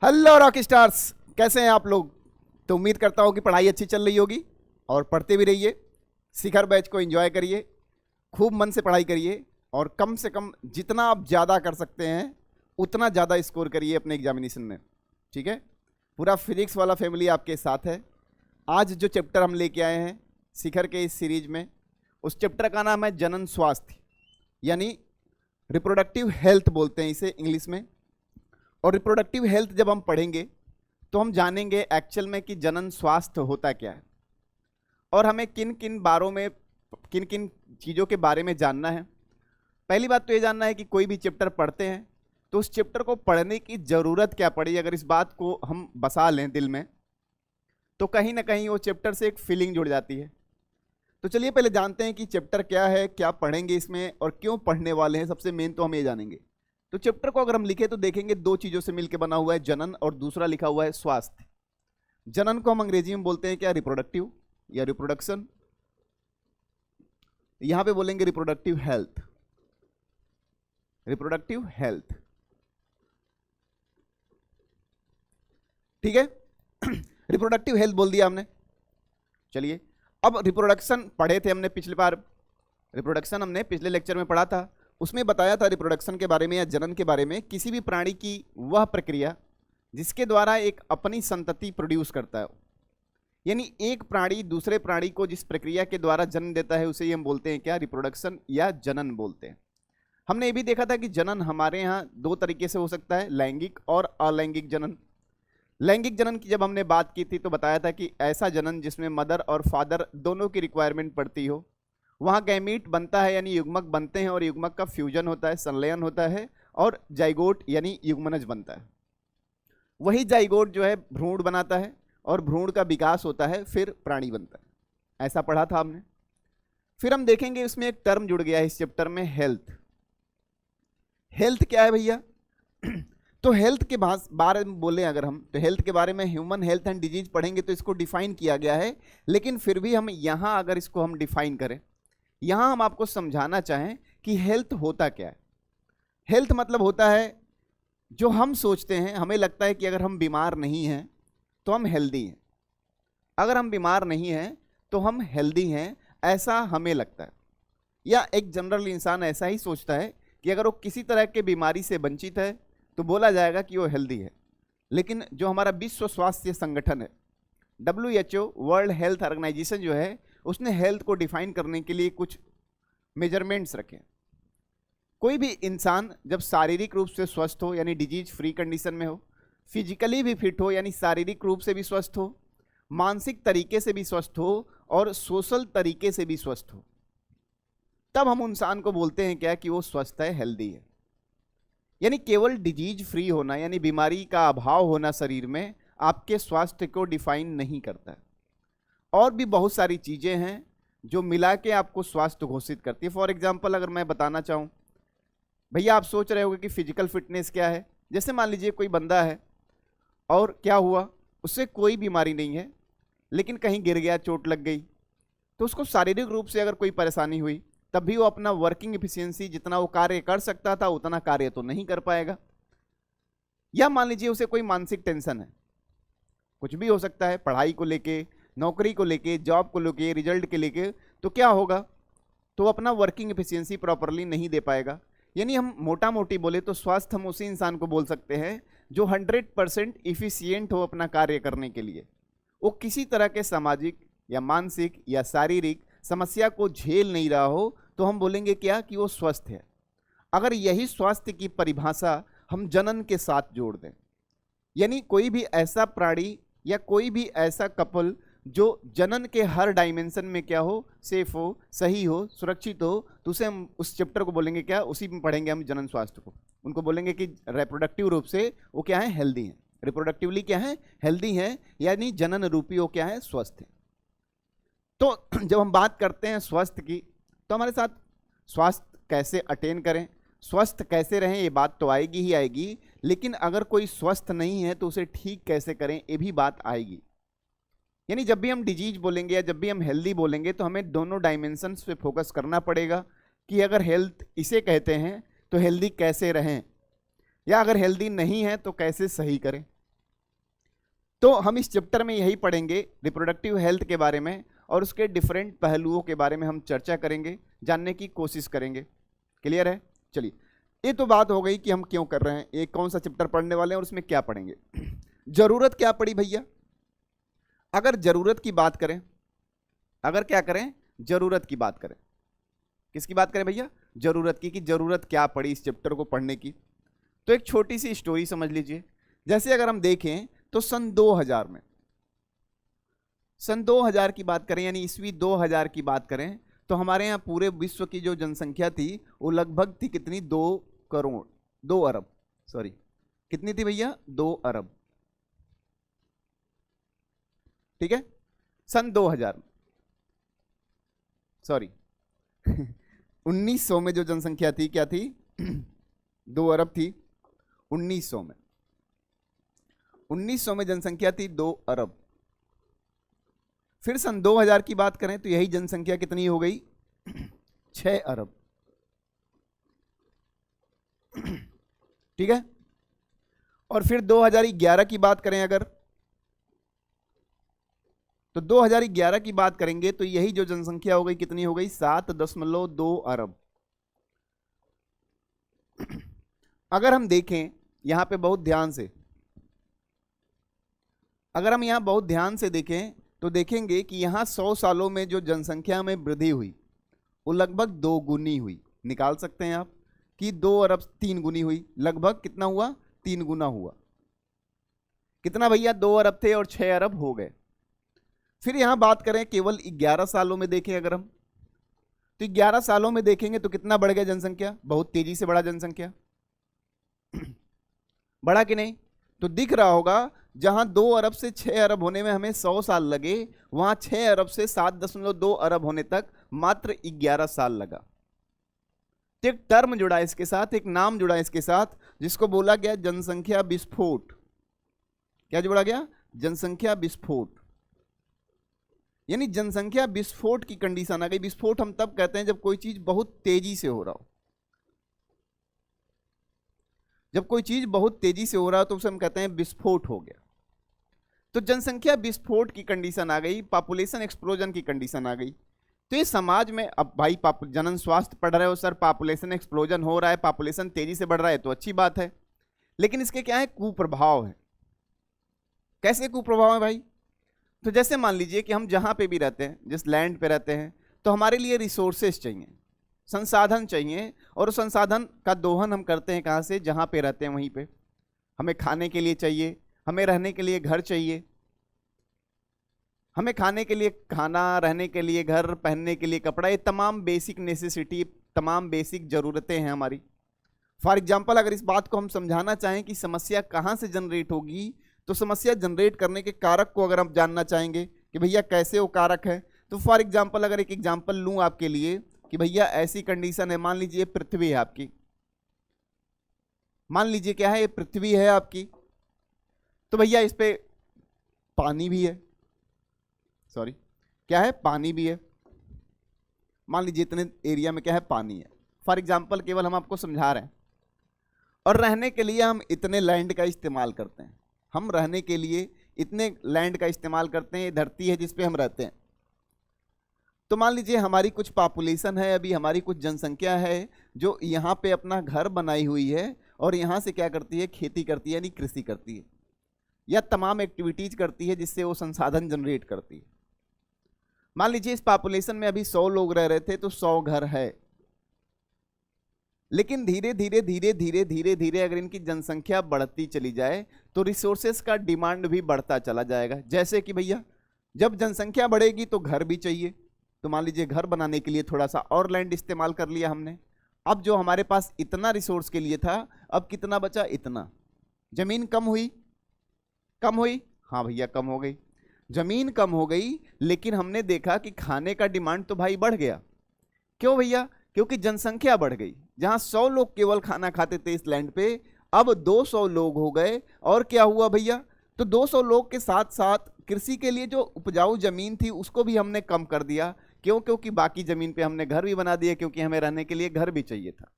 Hello rock stars, कैसे हैं आप लोग। तो उम्मीद करता हूँ कि पढ़ाई अच्छी चल रही होगी और पढ़ते भी रहिए। शिखर बैच को एंजॉय करिए, खूब मन से पढ़ाई करिए और कम से कम जितना आप ज़्यादा कर सकते हैं उतना ज़्यादा स्कोर करिए अपने एग्जामिनेशन में। ठीक है, पूरा फिजिक्स वाला फैमिली आपके साथ है। आज जो चैप्टर हम लेके आए हैं शिखर के इस सीरीज में, उस चैप्टर का नाम है जनन स्वास्थ्य, यानी रिप्रोडक्टिव हेल्थ बोलते हैं इसे इंग्लिश में। और रिप्रोडक्टिव हेल्थ जब हम पढ़ेंगे तो हम जानेंगे एक्चुअल में कि जनन स्वास्थ्य होता क्या है और हमें किन किन बारों में किन किन चीज़ों के बारे में जानना है। पहली बात तो ये जानना है कि कोई भी चैप्टर पढ़ते हैं तो उस चैप्टर को पढ़ने की ज़रूरत क्या पड़ी। अगर इस बात को हम बसा लें दिल में तो कहीं ना कहीं वो चैप्टर से एक फीलिंग जुड़ जाती है। तो चलिए पहले जानते हैं कि चैप्टर क्या है, क्या पढ़ेंगे इसमें और क्यों पढ़ने वाले हैं। सबसे मेन तो हम ये जानेंगे। तो चैप्टर को अगर हम लिखे तो देखेंगे दो चीज़ों से मिलकर बना हुआ है, जनन और दूसरा लिखा हुआ है स्वास्थ्य। जनन को हम अंग्रेजी में बोलते हैं क्या, रिप्रोडक्टिव या रिप्रोडक्शन। यहां पे बोलेंगे रिप्रोडक्टिव हेल्थ, रिप्रोडक्टिव हेल्थ। ठीक है रिप्रोडक्टिव हेल्थ बोल दिया हमने। चलिए अब रिप्रोडक्शन पढ़े थे हमने पिछली बार, रिप्रोडक्शन हमने पिछले लेक्चर में पढ़ा था। उसमें बताया था रिप्रोडक्शन के बारे में या जनन के बारे में, किसी भी प्राणी की वह प्रक्रिया जिसके द्वारा एक अपनी संतति प्रोड्यूस करता है। यानी एक प्राणी दूसरे प्राणी को जिस प्रक्रिया के द्वारा जन्म देता है उसे ही हम बोलते हैं क्या, रिप्रोडक्शन या जनन बोलते हैं। हमने ये भी देखा था कि जनन हमारे यहाँ दो तरीके से हो सकता है, लैंगिक और अलैंगिक जनन। लैंगिक जनन की जब हमने बात की थी तो बताया था कि ऐसा जनन जिसमें मदर और फादर दोनों की रिक्वायरमेंट पड़ती हो, वहाँ गैमीट बनता है यानी युग्मक बनते हैं और युग्मक का फ्यूजन होता है, संलयन होता है और जाइगोट यानी युग्मनज बनता है। वही जाइगोट जो है भ्रूण बनाता है और भ्रूण का विकास होता है, फिर प्राणी बनता है। ऐसा पढ़ा था हमने। फिर हम देखेंगे इसमें एक टर्म जुड़ गया है इस चैप्टर में, हेल्थ। हेल्थ क्या है भैया तो हेल्थ के बारे में बोले अगर हम तो हेल्थ के बारे में ह्यूमन हेल्थ एंड डिजीज पढ़ेंगे तो इसको डिफाइन किया गया है। लेकिन फिर भी हम यहाँ अगर इसको हम डिफाइन करें, यहाँ हम आपको समझाना चाहें कि हेल्थ होता क्या है। हेल्थ मतलब होता है जो हम सोचते हैं, हमें लगता है कि अगर हम बीमार नहीं हैं तो हम हेल्दी हैं, अगर हम बीमार नहीं हैं तो हम हेल्दी हैं, ऐसा हमें लगता है। या एक जनरल इंसान ऐसा ही सोचता है कि अगर वो किसी तरह के बीमारी से वंचित है तो बोला जाएगा कि वो हेल्दी है। लेकिन जो हमारा विश्व स्वास्थ्य संगठन है, WHO वर्ल्ड हेल्थ ऑर्गेनाइजेशन जो है, उसने हेल्थ को डिफाइन करने के लिए कुछ मेजरमेंट्स रखे। कोई भी इंसान जब शारीरिक रूप से स्वस्थ हो यानी डिजीज फ्री कंडीशन में हो, फिजिकली भी फिट हो यानी शारीरिक रूप से भी स्वस्थ हो, मानसिक तरीके से भी स्वस्थ हो और सोशल तरीके से भी स्वस्थ हो, तब हम इंसान को बोलते हैं क्या कि वो स्वस्थ है, हेल्दी है। यानी केवल डिजीज फ्री होना यानी बीमारी का अभाव होना शरीर में आपके स्वास्थ्य को डिफाइन नहीं करता है। और भी बहुत सारी चीज़ें हैं जो मिला के आपको स्वास्थ्य घोषित करती है। फॉर एग्जाम्पल अगर मैं बताना चाहूँ, भैया आप सोच रहे होंगे कि फिजिकल फिटनेस क्या है। जैसे मान लीजिए कोई बंदा है और क्या हुआ, उससे कोई बीमारी नहीं है लेकिन कहीं गिर गया, चोट लग गई, तो उसको शारीरिक रूप से अगर कोई परेशानी हुई तब भी वो अपना वर्किंग एफिशिएंसी जितना वो कार्य कर सकता था उतना कार्य तो नहीं कर पाएगा। या मान लीजिए उसे कोई मानसिक टेंशन है, कुछ भी हो सकता है, पढ़ाई को लेके, नौकरी को लेके, जॉब को लेके, रिजल्ट के लेके, तो क्या होगा, तो अपना वर्किंग एफिशिएंसी प्रॉपरली नहीं दे पाएगा। यानी हम मोटा मोटी बोले तो स्वास्थ्य हम उसी इंसान को बोल सकते हैं जो 100% इफिशियंट हो अपना कार्य करने के लिए। वो किसी तरह के सामाजिक या मानसिक या शारीरिक समस्या को झेल नहीं रहा हो तो हम बोलेंगे क्या कि वो स्वस्थ है। अगर यही स्वास्थ्य की परिभाषा हम जनन के साथ जोड़ दें, यानी कोई भी ऐसा प्राणी या कोई भी ऐसा कपल जो जनन के हर डायमेंशन में क्या हो, सेफ हो, सही हो, सुरक्षित हो, तो उसे हम उस चैप्टर को बोलेंगे क्या, उसी में पढ़ेंगे हम जनन स्वास्थ्य को। उनको बोलेंगे कि रिप्रोडक्टिव रूप से वो क्या है, हेल्दी हैं, रिप्रोडक्टिवली क्या है, हेल्दी हैं, यानी जनन रूपी वो क्या है, स्वस्थ है। तो जब हम बात करते हैं स्वास्थ्य की तो हमारे साथ स्वास्थ्य कैसे अटेन करें, स्वस्थ कैसे रहें, ये बात तो आएगी ही आएगी। लेकिन अगर कोई स्वस्थ नहीं है तो उसे ठीक कैसे करें, ये भी बात आएगी। यानी जब भी हम डिजीज बोलेंगे या जब भी हम हेल्दी बोलेंगे तो हमें दोनों डायमेंशंस पे फोकस करना पड़ेगा कि अगर हेल्थ इसे कहते हैं तो हेल्दी कैसे रहें, या अगर हेल्दी नहीं है तो कैसे सही करें। तो हम इस चैप्टर में यही पढ़ेंगे, रिप्रोडक्टिव हेल्थ के बारे में और उसके डिफरेंट पहलुओं के बारे में हम चर्चा करेंगे, जानने की कोशिश करेंगे। क्लियर है? चलिए, ये तो बात हो गई कि हम क्यों कर रहे हैं, एक कौन सा चैप्टर पढ़ने वाले हैं और उसमें क्या पढ़ेंगे। जरूरत क्या पड़ी भैया? अगर जरूरत की बात करें, अगर क्या करें, जरूरत की बात करें, किसकी बात करें भैया? जरूरत की, कि जरूरत क्या पड़ी इस चैप्टर को पढ़ने की। तो एक छोटी सी स्टोरी समझ लीजिए। जैसे अगर हम देखें तो सन 2000 में, सन 2000 की बात करें, यानी ईस्वी 2000 की बात करें, तो हमारे यहाँ पूरे विश्व की जो जनसंख्या थी वो लगभग थी कितनी? 2 करोड़, 2 अरब, सॉरी कितनी थी भैया? 2 अरब। ठीक है, सन 2000, सॉरी 1900 में जो जनसंख्या थी क्या थी? 2 अरब थी 1900 में। 1900 में जनसंख्या थी 2 अरब। फिर सन 2000 की बात करें तो यही जनसंख्या कितनी हो गई? 6 अरब। ठीक है, और फिर 2011 की बात करें अगर, तो 2011 की बात करेंगे तो यही जो जनसंख्या हो गई कितनी हो गई? 7.2 अरब। अगर हम देखें यहां पे बहुत ध्यान से, अगर हम यहां बहुत ध्यान से देखें तो देखेंगे कि यहां 100 सालों में जो जनसंख्या में वृद्धि हुई वो लगभग 2 गुनी हुई। निकाल सकते हैं आप कि 2 अरब 3 गुनी हुई, लगभग कितना हुआ? 3 गुना हुआ। कितना भैया? 2 अरब थे और 6 अरब हो गए। फिर यहां बात करें केवल 11 सालों में देखें अगर हम, तो 11 सालों में देखेंगे तो कितना बढ़ गया जनसंख्या? बहुत तेजी से बढ़ा जनसंख्या। बढ़ा कि नहीं? तो दिख रहा होगा जहां 2 अरब से 6 अरब होने में हमें 100 साल लगे, वहां 6 अरब से 7.2 अरब होने तक मात्र 11 साल लगा। तो एक टर्म जुड़ा इसके साथ, एक नाम जुड़ा इसके साथ, जिसको बोला गया जनसंख्या विस्फोट। क्या जोड़ा गया? जनसंख्या विस्फोट। यानी जनसंख्या विस्फोट की कंडीशन आ गई। विस्फोट हम तब कहते हैं जब कोई चीज बहुत तेजी से हो रहा हो। जब कोई चीज बहुत तेजी से हो रहा हो तो उसे हम कहते हैं विस्फोट हो गया। तो जनसंख्या विस्फोट की कंडीशन आ गई, पॉपुलेशन एक्सप्लोजन की कंडीशन आ गई। तो ये समाज में, अब भाई जनन स्वास्थ्य पढ़ रहे हो सर, पॉपुलेशन एक्सप्लोजन हो रहा है, पॉपुलेशन तेजी से बढ़ रहा है, तो अच्छी बात है, लेकिन इसके क्या है? कुप्रभाव है। कैसे कुप्रभाव है भाई? तो जैसे मान लीजिए कि हम जहां पे भी रहते हैं, जिस लैंड पे रहते हैं, तो हमारे लिए रिसोर्सेस चाहिए, संसाधन चाहिए, और उस संसाधन का दोहन हम करते हैं कहाँ से? जहाँ पे रहते हैं वहीं पे। हमें खाने के लिए चाहिए, हमें रहने के लिए घर चाहिए, हमें खाने के लिए खाना, रहने के लिए घर, पहनने के लिए कपड़ा, ये तमाम बेसिक नेसेसिटी, तमाम बेसिक ज़रूरतें हैं हमारी। फॉर एग्जाम्पल, अगर इस बात को हम समझाना चाहें कि समस्या कहाँ से जनरेट होगी, तो समस्या जनरेट करने के कारक को अगर हम जानना चाहेंगे कि भैया कैसे वो कारक है, तो फॉर एग्जाम्पल अगर एक एग्जाम्पल लूँ आपके लिए कि भैया ऐसी कंडीशन है, मान लीजिए पृथ्वी है आपकी, मान लीजिए क्या है? ये पृथ्वी है आपकी, तो भैया इस पे पानी भी है, सॉरी क्या है? पानी भी है। मान लीजिए इतने एरिया में क्या है? पानी है। फॉर एग्जाम्पल केवल हम आपको समझा रहे हैं। और रहने के लिए हम इतने लैंड का इस्तेमाल करते हैं, हम रहने के लिए इतने लैंड का इस्तेमाल करते हैं, ये धरती है जिस पे हम रहते हैं। तो मान लीजिए हमारी कुछ पॉपुलेशन है, अभी हमारी कुछ जनसंख्या है जो यहाँ पे अपना घर बनाई हुई है और यहाँ से क्या करती है? खेती करती है, यानी कृषि करती है, या तमाम एक्टिविटीज करती है जिससे वो संसाधन जनरेट करती है। मान लीजिए इस पॉपुलेशन में अभी 100 लोग रह रहे थे तो 100 घर है, लेकिन धीरे धीरे धीरे धीरे धीरे धीरे अगर इनकी जनसंख्या बढ़ती चली जाए तो रिसोर्सेस का डिमांड भी बढ़ता चला जाएगा। जैसे कि भैया जब जनसंख्या बढ़ेगी तो घर भी चाहिए, तो मान लीजिए घर बनाने के लिए थोड़ा सा और लैंड इस्तेमाल कर लिया हमने। अब जो हमारे पास इतना रिसोर्स के लिए था, अब कितना बचा? इतना। जमीन कम हुई, कम हुई, हाँ भैया कम हो गई, जमीन कम हो गई, लेकिन हमने देखा कि खाने का डिमांड तो भाई बढ़ गया। क्यों भैया? क्योंकि जनसंख्या बढ़ गई। जहां 100 लोग केवल खाना खाते थे इस लैंड पे, अब 200 लोग हो गए। और क्या हुआ भैया? तो 200 लोग के साथ साथ कृषि के लिए जो उपजाऊ जमीन थी उसको भी हमने कम कर दिया। क्यों? क्योंकि बाकी जमीन पे हमने घर भी बना दिए, क्योंकि हमें रहने के लिए घर भी चाहिए था।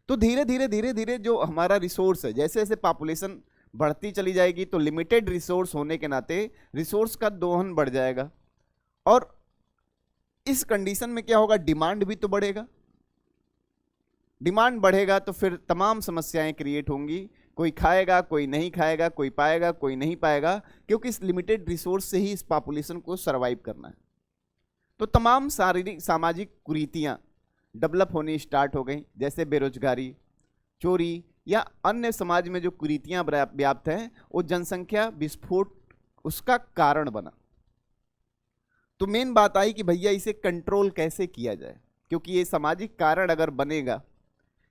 तो धीरे धीरे धीरे धीरे जो हमारा रिसोर्स है, जैसे जैसे पॉपुलेशन बढ़ती चली जाएगी तो लिमिटेड रिसोर्स होने के नाते रिसोर्स का दोहन बढ़ जाएगा, और इस कंडीशन में क्या होगा, डिमांड भी तो बढ़ेगा। डिमांड बढ़ेगा तो फिर तमाम समस्याएं क्रिएट होंगी, कोई खाएगा कोई नहीं खाएगा, कोई पाएगा कोई नहीं पाएगा, क्योंकि इस लिमिटेड रिसोर्स से ही इस पॉपुलेशन को सरवाइव करना है। तो तमाम शारीरिक सामाजिक कुरीतियां डेवलप होनी स्टार्ट हो गई, जैसे बेरोजगारी, चोरी या अन्य समाज में जो कुरीतियां व्याप्त हैं, वो जनसंख्या विस्फोट उसका कारण बना। तो मेन बात आई कि भैया इसे कंट्रोल कैसे किया जाए, क्योंकि ये सामाजिक कारण अगर बनेगा,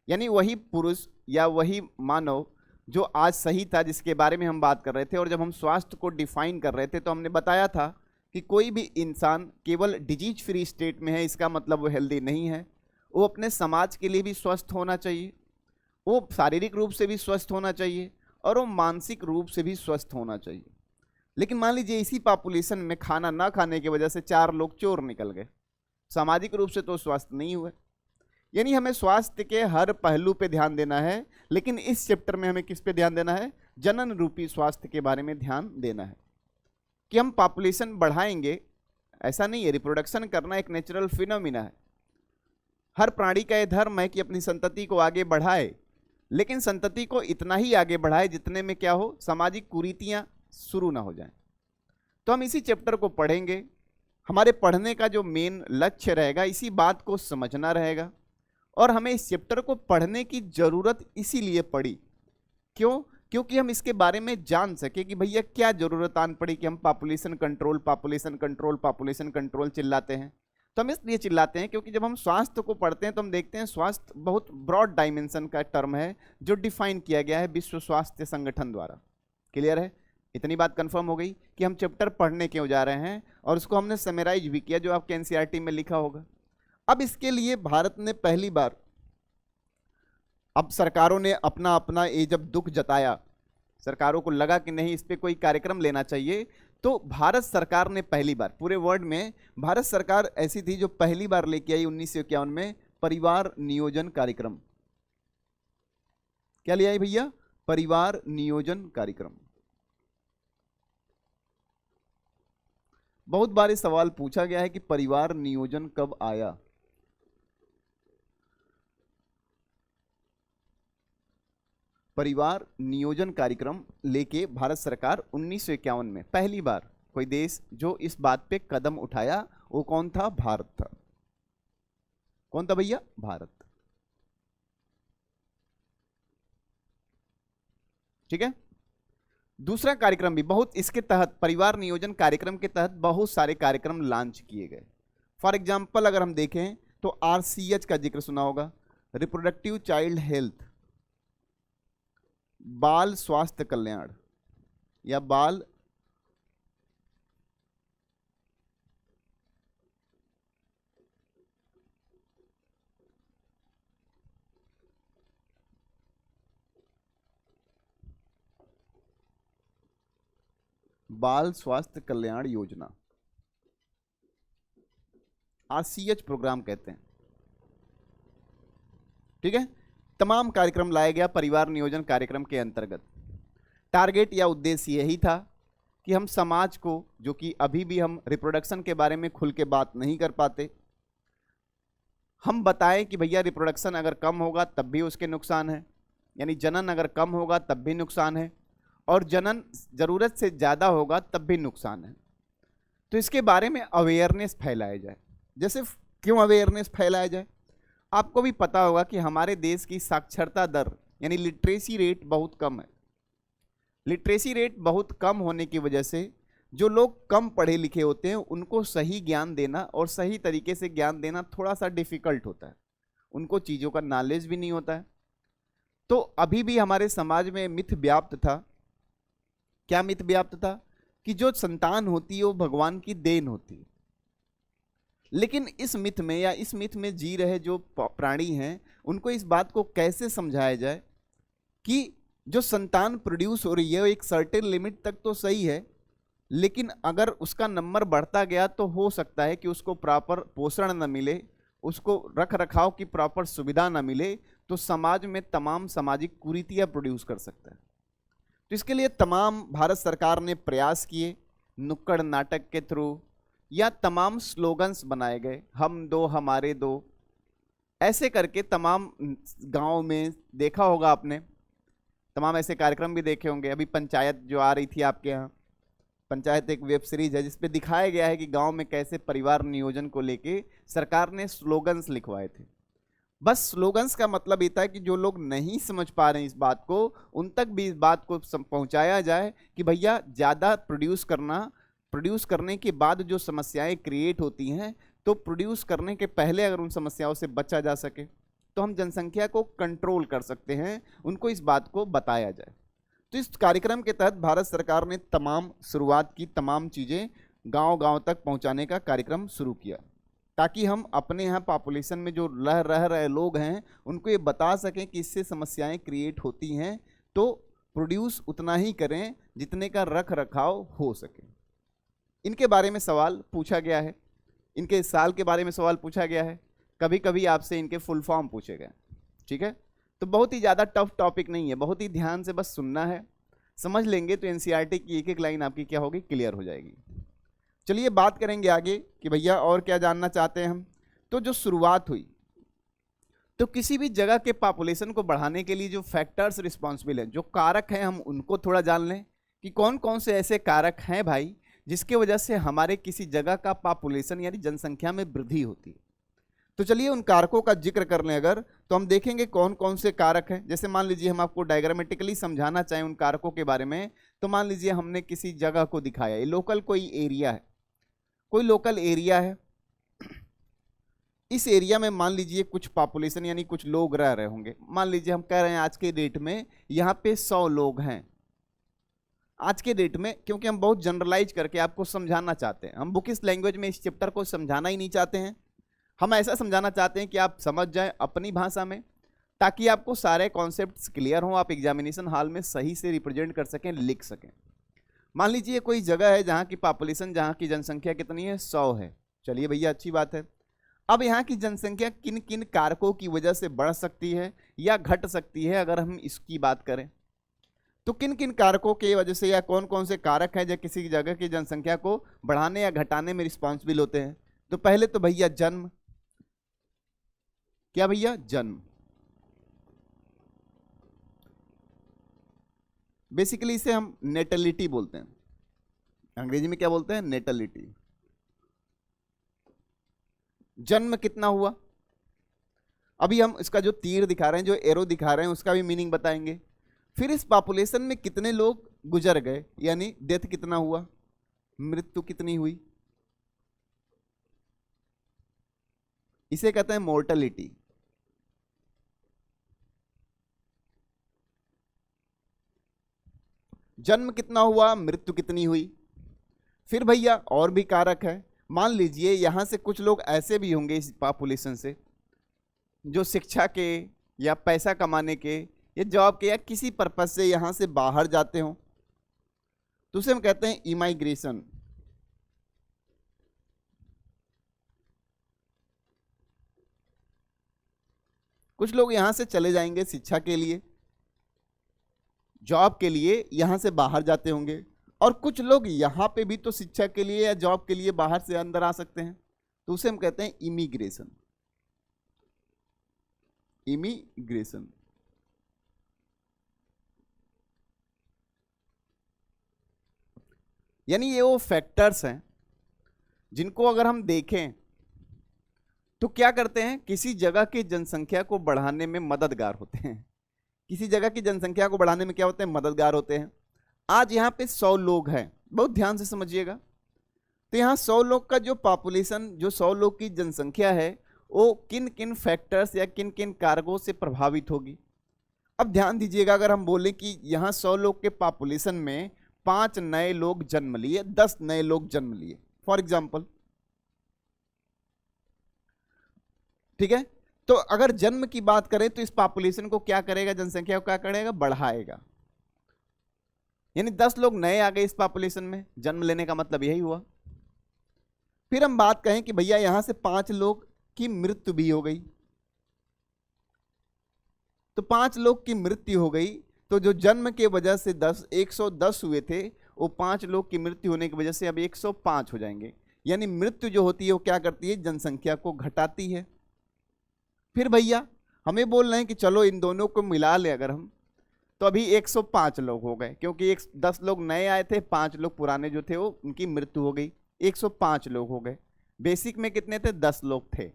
यानी वही पुरुष या वही मानव जो आज सही था जिसके बारे में हम बात कर रहे थे, और जब हम स्वास्थ्य को डिफाइन कर रहे थे तो हमने बताया था कि कोई भी इंसान केवल डिजीज फ्री स्टेट में है इसका मतलब वो हेल्दी नहीं है। वो अपने समाज के लिए भी स्वस्थ होना चाहिए, वो शारीरिक रूप से भी स्वस्थ होना चाहिए, और वो मानसिक रूप से भी स्वस्थ होना चाहिए। लेकिन मान लीजिए इसी पॉपुलेशन में खाना ना खाने की वजह से 4 लोग चोर निकल गए, सामाजिक रूप से तो स्वस्थ नहीं हुए। यानी हमें स्वास्थ्य के हर पहलू पे ध्यान देना है, लेकिन इस चैप्टर में हमें किस पे ध्यान देना है, जनन रूपी स्वास्थ्य के बारे में ध्यान देना है कि हम पॉपुलेशन बढ़ाएंगे, ऐसा नहीं है। रिप्रोडक्शन करना एक नेचुरल फिनोमिना है, हर प्राणी का यह धर्म है कि अपनी संतति को आगे बढ़ाए, लेकिन संतति को इतना ही आगे बढ़ाए जितने में क्या हो, सामाजिक कुरीतियां शुरू ना हो जाएं। तो हम इसी चैप्टर को पढ़ेंगे, हमारे पढ़ने का जो मेन लक्ष्य रहेगा इसी बात को समझना रहेगा, और हमें इस चैप्टर को पढ़ने की जरूरत इसीलिए पड़ी, क्यों, क्योंकि हम इसके बारे में जान सके कि भैया क्या जरूरत आन पड़ी कि हम population control population control population control चिल्लाते हैं। तो हम इसलिए चिल्लाते हैं क्योंकि जब हम स्वास्थ्य को पढ़ते हैं तो हम देखते हैं स्वास्थ्य बहुत ब्रॉड डायमेंशन का टर्म है जो डिफाइन किया गया है विश्व स्वास्थ्य संगठन द्वारा। क्लियर है, इतनी बात कंफर्म हो गई कि हम चैप्टर पढ़ने क्यों जा रहे हैं, और उसको हमने समराइज भी किया जो आपके एनसीईआरटी में लिखा होगा। अब इसके लिए भारत ने पहली बार, अब सरकारों ने अपना अपना ये जब दुख जताया, सरकारों को लगा कि नहीं इस पे कोई कार्यक्रम लेना चाहिए, तो भारत सरकार ने पहली बार पूरे वर्ल्ड में, भारत सरकार ऐसी थी जो पहली बार लेके आई 1951 में परिवार नियोजन कार्यक्रम। क्या ले आई भैया, परिवार नियोजन कार्यक्रम। बहुत बार सवाल पूछा गया है कि परिवार नियोजन कब आया। परिवार नियोजन कार्यक्रम लेके भारत सरकार 1951 में पहली बार कोई देश जो इस बात पे कदम उठाया, वो कौन था, भारत था। कौन था भैया, भारत। ठीक है, दूसरा कार्यक्रम भी बहुत इसके तहत, परिवार नियोजन कार्यक्रम के तहत बहुत सारे कार्यक्रम लॉन्च किए गए। फॉर एग्जांपल अगर हम देखें तो आरसीएच का जिक्र सुना होगा, रिप्रोडक्टिव चाइल्ड हेल्थ, बाल स्वास्थ्य कल्याण या बाल स्वास्थ्य कल्याण योजना, आरसीएच प्रोग्राम कहते हैं। ठीक है, तमाम कार्यक्रम लाया गया परिवार नियोजन कार्यक्रम के अंतर्गत। टारगेट या उद्देश्य यही था कि हम समाज को, जो कि अभी भी हम रिप्रोडक्शन के बारे में खुल के बात नहीं कर पाते, हम बताएं कि भैया रिप्रोडक्शन अगर कम होगा तब भी उसके नुकसान है, यानी जनन अगर कम होगा तब भी नुकसान है, और जनन जरूरत से ज़्यादा होगा तब भी नुकसान है। तो इसके बारे में अवेयरनेस फैलाया जाए। जैसे क्यों अवेयरनेस फैलाया जाए, आपको भी पता होगा कि हमारे देश की साक्षरता दर यानी लिटरेसी रेट बहुत कम है। लिटरेसी रेट बहुत कम होने की वजह से जो लोग कम पढ़े लिखे होते हैं उनको सही ज्ञान देना और सही तरीके से ज्ञान देना थोड़ा सा डिफिकल्ट होता है, उनको चीज़ों का नॉलेज भी नहीं होता है। तो अभी भी हमारे समाज में मिथ व्याप्त था। क्या मिथ व्याप्त था, कि जो संतान होती है वो भगवान की देन होती है। लेकिन इस मिथ में या इस मिथ में जी रहे जो प्राणी हैं उनको इस बात को कैसे समझाया जाए कि जो संतान प्रोड्यूस हो रही है वो एक सर्टेन लिमिट तक तो सही है, लेकिन अगर उसका नंबर बढ़ता गया तो हो सकता है कि उसको प्रॉपर पोषण न मिले, उसको रख रखाव की प्रॉपर सुविधा न मिले, तो समाज में तमाम सामाजिक कुरीतियां प्रोड्यूस कर सकता है। तो इसके लिए तमाम भारत सरकार ने प्रयास किए, नुक्कड़ नाटक के थ्रू या तमाम स्लोगन्स बनाए गए, हम दो हमारे दो, ऐसे करके तमाम गांव में देखा होगा आपने, तमाम ऐसे कार्यक्रम भी देखे होंगे। अभी पंचायत जो आ रही थी आपके यहाँ, पंचायत एक वेब सीरीज है जिसपे दिखाया गया है कि गांव में कैसे परिवार नियोजन को लेके सरकार ने स्लोगन्स लिखवाए थे। बस स्लोगन्स का मतलब ये था कि जो लोग नहीं समझ पा रहे हैं इस बात को, उन तक भी इस बात को पहुंचाया जाए कि भैया ज़्यादा प्रोड्यूस करना, प्रोड्यूस करने के बाद जो समस्याएं क्रिएट होती हैं, तो प्रोड्यूस करने के पहले अगर उन समस्याओं से बचा जा सके तो हम जनसंख्या को कंट्रोल कर सकते हैं, उनको इस बात को बताया जाए। तो इस कार्यक्रम के तहत भारत सरकार ने तमाम शुरुआत की, तमाम चीज़ें गांव-गांव तक पहुंचाने का कार्यक्रम शुरू किया, ताकि हम अपने यहाँ पॉपुलेशन में जो रह रहे लोग हैं उनको ये बता सकें कि इससे समस्याएं क्रिएट होती हैं, तो प्रोड्यूस उतना ही करें जितने का रख रखाव हो सके। इनके बारे में सवाल पूछा गया है, इनके साल के बारे में सवाल पूछा गया है, कभी कभी आपसे इनके फुल फॉर्म पूछे गए। ठीक है, तो बहुत ही ज़्यादा टफ टॉपिक नहीं है, बहुत ही ध्यान से बस सुनना है, समझ लेंगे तो एनसीईआरटी की एक एक लाइन आपकी क्या होगी, क्लियर हो जाएगी। चलिए बात करेंगे आगे कि भैया और क्या जानना चाहते हैं हम। तो जो शुरुआत हुई, तो किसी भी जगह के पॉपुलेशन को बढ़ाने के लिए जो फैक्टर्स रिस्पॉन्सिबल हैं, जो कारक हैं, हम उनको थोड़ा जान लें कि कौन कौन से ऐसे कारक हैं भाई जिसके वजह से हमारे किसी जगह का पॉपुलेशन यानी जनसंख्या में वृद्धि होती है। तो चलिए उन कारकों का जिक्र कर लें अगर, तो हम देखेंगे कौन कौन से कारक हैं। जैसे मान लीजिए हम आपको डायग्रामेटिकली समझाना चाहें उन कारकों के बारे में, तो मान लीजिए हमने किसी जगह को दिखाया, ये लोकल कोई एरिया है, कोई लोकल एरिया है, इस एरिया में मान लीजिए कुछ पॉपुलेशन यानी कुछ लोग रह रहे होंगे। मान लीजिए हम कह रहे हैं आज के डेट में यहाँ पे 100 लोग हैं, आज के डेट में, क्योंकि हम बहुत जनरलाइज करके आपको समझाना चाहते हैं, हम बुकिश लैंग्वेज में इस चैप्टर को समझाना ही नहीं चाहते हैं, हम ऐसा समझाना चाहते हैं कि आप समझ जाएं अपनी भाषा में, ताकि आपको सारे कॉन्सेप्ट्स क्लियर हों, आप एग्जामिनेशन हॉल में सही से रिप्रेजेंट कर सकें, लिख सकें। मान लीजिए कोई जगह है जहाँ की पॉपुलेशन, जहाँ की जनसंख्या कितनी है, 100 है। चलिए भैया अच्छी बात है। अब यहाँ की जनसंख्या किन किन कारकों की वजह से बढ़ सकती है या घट सकती है, अगर हम इसकी बात करें तो किन किन कारकों की वजह से या कौन कौन से कारक हैं जो किसी जगह की जनसंख्या को बढ़ाने या घटाने में रिस्पॉन्सिबल होते हैं। तो पहले तो भैया जन्म, क्या भैया, जन्म। बेसिकली इसे हम नेटलिटी बोलते हैं, अंग्रेजी में क्या बोलते हैं, नेटलिटी। जन्म कितना हुआ, अभी हम इसका जो तीर दिखा रहे हैं, जो एरो दिखा रहे हैं, उसका भी मीनिंग बताएंगे। फिर इस पॉपुलेशन में कितने लोग गुजर गए, यानी डेथ कितना हुआ, मृत्यु कितनी हुई, इसे कहते हैं मोर्टेलिटी। जन्म कितना हुआ, मृत्यु कितनी हुई। फिर भैया और भी कारक है, मान लीजिए यहां से कुछ लोग ऐसे भी होंगे इस पॉपुलेशन से जो शिक्षा के या पैसा कमाने के या जॉब के या किसी पर्पज से यहां से बाहर जाते हो, तो उसे हम कहते हैं इमाइग्रेशन। कुछ लोग यहां से चले जाएंगे शिक्षा के लिए, जॉब के लिए यहां से बाहर जाते होंगे, और कुछ लोग यहां पे भी तो शिक्षा के लिए या जॉब के लिए बाहर से अंदर आ सकते हैं, तो उसे हम कहते हैं इमिग्रेशन। इमिग्रेशन। यानी ये वो फैक्टर्स हैं जिनको अगर हम देखें तो क्या करते हैं, किसी जगह की जनसंख्या को बढ़ाने में मददगार होते हैं। किसी जगह की जनसंख्या को बढ़ाने में क्या होते हैं, मददगार होते हैं। आज यहाँ पे 100 लोग हैं, बहुत ध्यान से समझिएगा। तो यहाँ 100 लोग का जो पॉपुलेशन, जो 100 लोग की जनसंख्या है, वो किन किन फैक्टर्स या किन किन कारकों से प्रभावित होगी। अब ध्यान दीजिएगा, अगर हम बोले कि यहाँ 100 लोग के पॉपुलेशन में 5 नए लोग जन्म लिए, 10 नए लोग जन्म लिए फॉर एग्जाम्पल, ठीक है, तो अगर जन्म की बात करें तो इस पॉपुलेशन को क्या करेगा, जनसंख्या को क्या करेगा, बढ़ाएगा। यानी 10 लोग नए आ गए इस पॉपुलेशन में, जन्म लेने का मतलब यही हुआ। फिर हम बात कहें कि भैया यहां से 5 लोग की मृत्यु भी हो गई, तो 5 लोग की मृत्यु हो गई, तो जो जन्म के वजह से 110 हुए थे, वो 5 लोग की मृत्यु होने की वजह से अब 105 हो जाएंगे। यानी मृत्यु जो होती है वो क्या करती है, जनसंख्या को घटाती है। फिर भैया हमें बोल रहे हैं कि चलो इन दोनों को मिला ले अगर हम, तो अभी 105 लोग हो गए, क्योंकि 10 लोग नए आए थे, 5 लोग पुराने जो थे वो उनकी मृत्यु हो गई, 105 लोग हो गए। बेसिक में कितने थे, 10 लोग थे,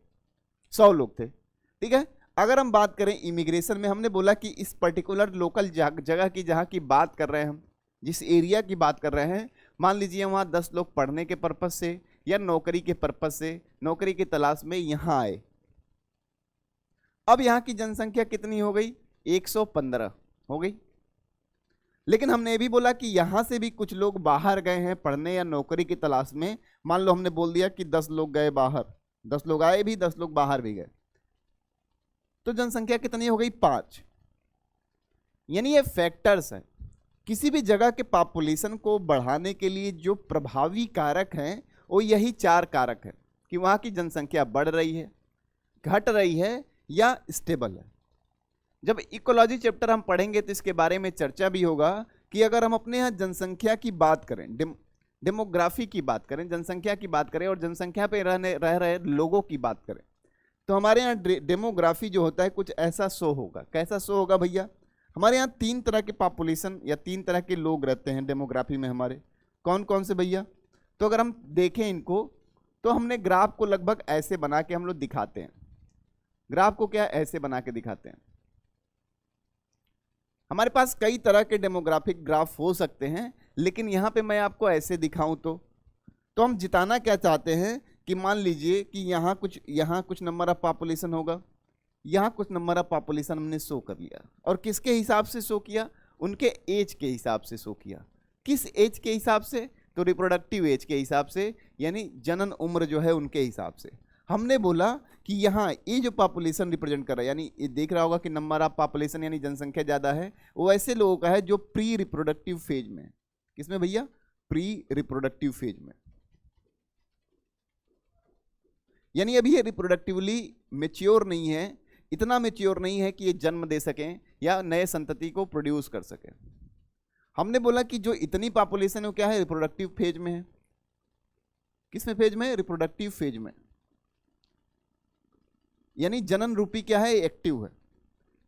100 लोग थे, ठीक है। अगर हम बात करें इमिग्रेशन में, हमने बोला कि इस पर्टिकुलर लोकल जगह की जहाँ की बात कर रहे हैं हम, जिस एरिया की बात कर रहे हैं, मान लीजिए वहाँ 10 लोग पढ़ने के पर्पज से या नौकरी के पर्पज से, नौकरी की तलाश में यहाँ आए। अब यहाँ की जनसंख्या कितनी हो गई, 115 हो गई। लेकिन हमने ये भी बोला कि यहां से भी कुछ लोग बाहर गए हैं पढ़ने या नौकरी की तलाश में। मान लो हमने बोल दिया कि 10 लोग गए बाहर, 10 लोग आए भी, 10 लोग बाहर भी गए, तो जनसंख्या कितनी हो गई, 5। यानी ये फैक्टर्स है, किसी भी जगह के पॉपुलेशन को बढ़ाने के लिए जो प्रभावी कारक हैं वो यही 4 कारक है कि वहां की जनसंख्या बढ़ रही है, घट रही है या स्टेबल है। जब इकोलॉजी चैप्टर हम पढ़ेंगे तो इसके बारे में चर्चा भी होगा कि अगर हम अपने यहाँ जनसंख्या की बात करें, डेमोग्राफी की बात करें, जनसंख्या की बात करें और जनसंख्या पे रह रहे लोगों की बात करें, तो हमारे यहाँ डेमोग्राफी जो होता है कुछ ऐसा शो होगा। कैसा शो होगा भैया, हमारे यहाँ 3 तरह के पॉपुलेशन या 3 तरह के लोग रहते हैं डेमोग्राफी में हमारे। कौन कौन से भैया, तो अगर हम देखें इनको तो हमने ग्राफ को लगभग ऐसे बना के हम लोग दिखाते हैं। ग्राफ को क्या ऐसे बना के दिखाते हैं। हमारे पास कई तरह के डेमोग्राफिक ग्राफ हो सकते हैं, लेकिन यहाँ पे मैं आपको ऐसे दिखाऊं तो हम जिताना क्या चाहते हैं कि मान लीजिए कि यहाँ कुछ नंबर ऑफ पॉपुलेशन होगा, यहाँ कुछ नंबर ऑफ पॉपुलेशन हमने शो कर लिया। और किसके हिसाब से शो किया, उनके एज के हिसाब से शो किया। किस एज के हिसाब से, तो रिप्रोडक्टिव एज के हिसाब से, यानी जनन उम्र जो है उनके हिसाब से। हमने बोला कि यहाँ ये जो पॉपुलेशन रिप्रेजेंट कर रहा है, यानी ये देख रहा होगा कि नंबर ऑफ पॉपुलेशन यानी जनसंख्या ज़्यादा है, वो ऐसे लोगों का है जो प्री रिप्रोडक्टिव फेज में। किसमें भैया, प्री रिप्रोडक्टिव फेज में, यानी अभी ये रिप्रोडक्टिवली मेच्योर नहीं है, इतना मेच्योर नहीं है कि ये जन्म दे सकें या नए संतति को प्रोड्यूस कर सकें। हमने बोला कि जो इतनी पॉपुलेशन है वो क्या है, रिप्रोडक्टिव फेज में है। किसमें फेज में, रिप्रोडक्टिव फेज में, यानी जनन रूपी क्या है, एक्टिव है।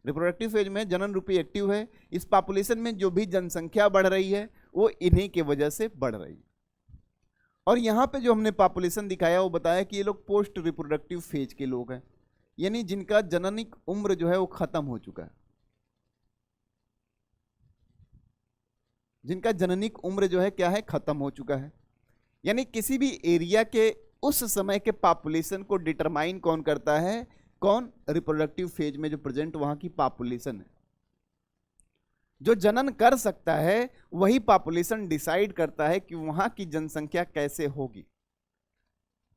रिप्रोडक्टिव फेज में जनन रूपी एक्टिव है। इस पॉपुलेशन में जो भी जनसंख्या बढ़ रही है वो इन्हीं के वजह से बढ़ रही है। और यहाँ पे जो हमने पॉपुलेशन दिखाया वो बताया कि ये लोग पोस्ट रिप्रोडक्टिव फेज के लोग हैं, यानी जिनका जननिक उम्र जो है वो खत्म हो चुका है, जिनका जननिक उम्र जो है क्या है, खत्म हो चुका है। यानी किसी भी एरिया के उस समय के पॉपुलेशन को डिटरमाइन कौन करता है, कौन, रिप्रोडक्टिव फेज में जो प्रेजेंट वहां की पॉपुलेशन है। जो जनन कर सकता है वही पॉपुलेशन डिसाइड करता है कि वहां की जनसंख्या कैसे होगी।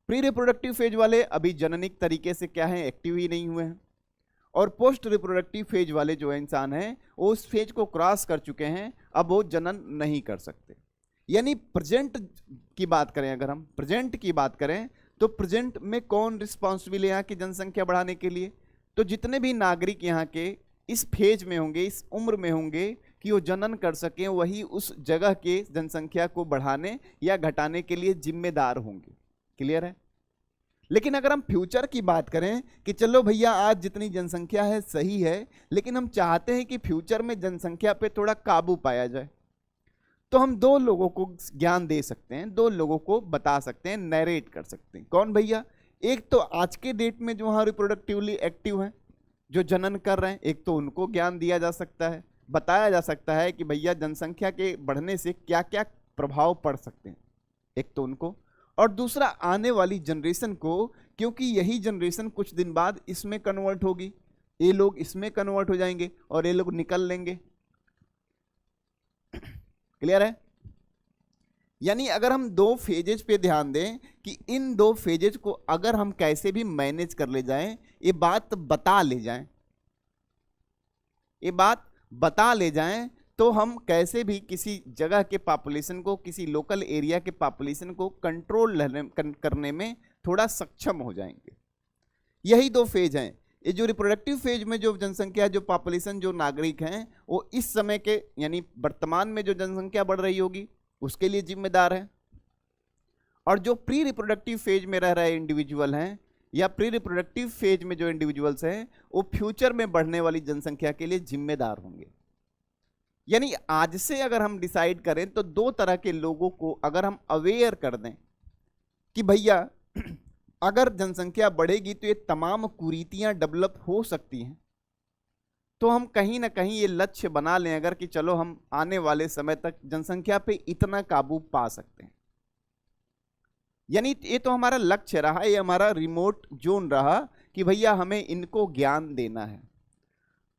प्री रिप्रोडक्टिव फेज वाले अभी जननिक तरीके से क्या है, एक्टिव ही नहीं हुए हैं, और पोस्ट रिप्रोडक्टिव फेज वाले जो इंसान हैं वो उस फेज को क्रॉस कर चुके हैं, अब वो जनन नहीं कर सकते। यानी प्रेजेंट की बात करें, अगर हम प्रेजेंट की बात करें तो प्रेजेंट में कौन रिस्पॉन्सिबल है यहाँ की जनसंख्या बढ़ाने के लिए, तो जितने भी नागरिक यहाँ के इस फेज में होंगे, इस उम्र में होंगे कि वो जनन कर सकें, वही उस जगह के जनसंख्या को बढ़ाने या घटाने के लिए जिम्मेदार होंगे। क्लियर है। लेकिन अगर हम फ्यूचर की बात करें कि चलो भैया आज जितनी जनसंख्या है सही है, लेकिन हम चाहते हैं कि फ्यूचर में जनसंख्या पे थोड़ा काबू पाया जाए, तो हम 2 लोगों को ज्ञान दे सकते हैं, 2 लोगों को बता सकते हैं, नरेट कर सकते हैं। कौन भैया, एक तो आज के डेट में जो वहाँ रिप्रोडक्टिवली एक्टिव हैं, जो जनन कर रहे हैं, एक तो उनको ज्ञान दिया जा सकता है, बताया जा सकता है कि भैया जनसंख्या के बढ़ने से क्या क्या प्रभाव पड़ सकते हैं, एक तो उनको, और दूसरा आने वाली जनरेशन को, क्योंकि यही जनरेशन कुछ दिन बाद इसमें कन्वर्ट होगी, ये लोग इसमें कन्वर्ट हो जाएंगे और ये लोग निकल लेंगे। क्लियर है। यानी अगर हम 2 फेजेज पे ध्यान दें कि इन 2 फेजेज को अगर हम कैसे भी मैनेज कर ले जाएं, ये बात बता ले जाएं, ये बात बता ले जाएं, तो हम कैसे भी किसी जगह के पॉपुलेशन को, किसी लोकल एरिया के पॉपुलेशन को कंट्रोल करने में थोड़ा सक्षम हो जाएंगे। यही 2 फेज हैं, ये जो रिप्रोडक्टिव फेज में जो जनसंख्या, जो पॉपुलेशन, जो नागरिक हैं, वो इस समय के यानी वर्तमान में जो जनसंख्या बढ़ रही होगी उसके लिए जिम्मेदार है। और जो प्री रिप्रोडक्टिव फेज में रह रहे इंडिविजुअल हैं या प्री रिप्रोडक्टिव फेज में जो इंडिविजुअल्स हैं वो फ्यूचर में बढ़ने वाली जनसंख्या के लिए जिम्मेदार होंगे। यानी आज से अगर हम डिसाइड करें तो दो तरह के लोगों को अगर हम अवेयर कर दें कि भैया अगर जनसंख्या बढ़ेगी तो ये तमाम कुरीतियां डेवलप हो सकती हैं, तो हम कहीं ना कहीं ये लक्ष्य बना लें अगर कि चलो हम आने वाले समय तक जनसंख्या पे इतना काबू पा सकते हैं। यानी ये तो हमारा लक्ष्य रहा, ये हमारा रिमोट जोन रहा कि भैया हमें इनको ज्ञान देना है।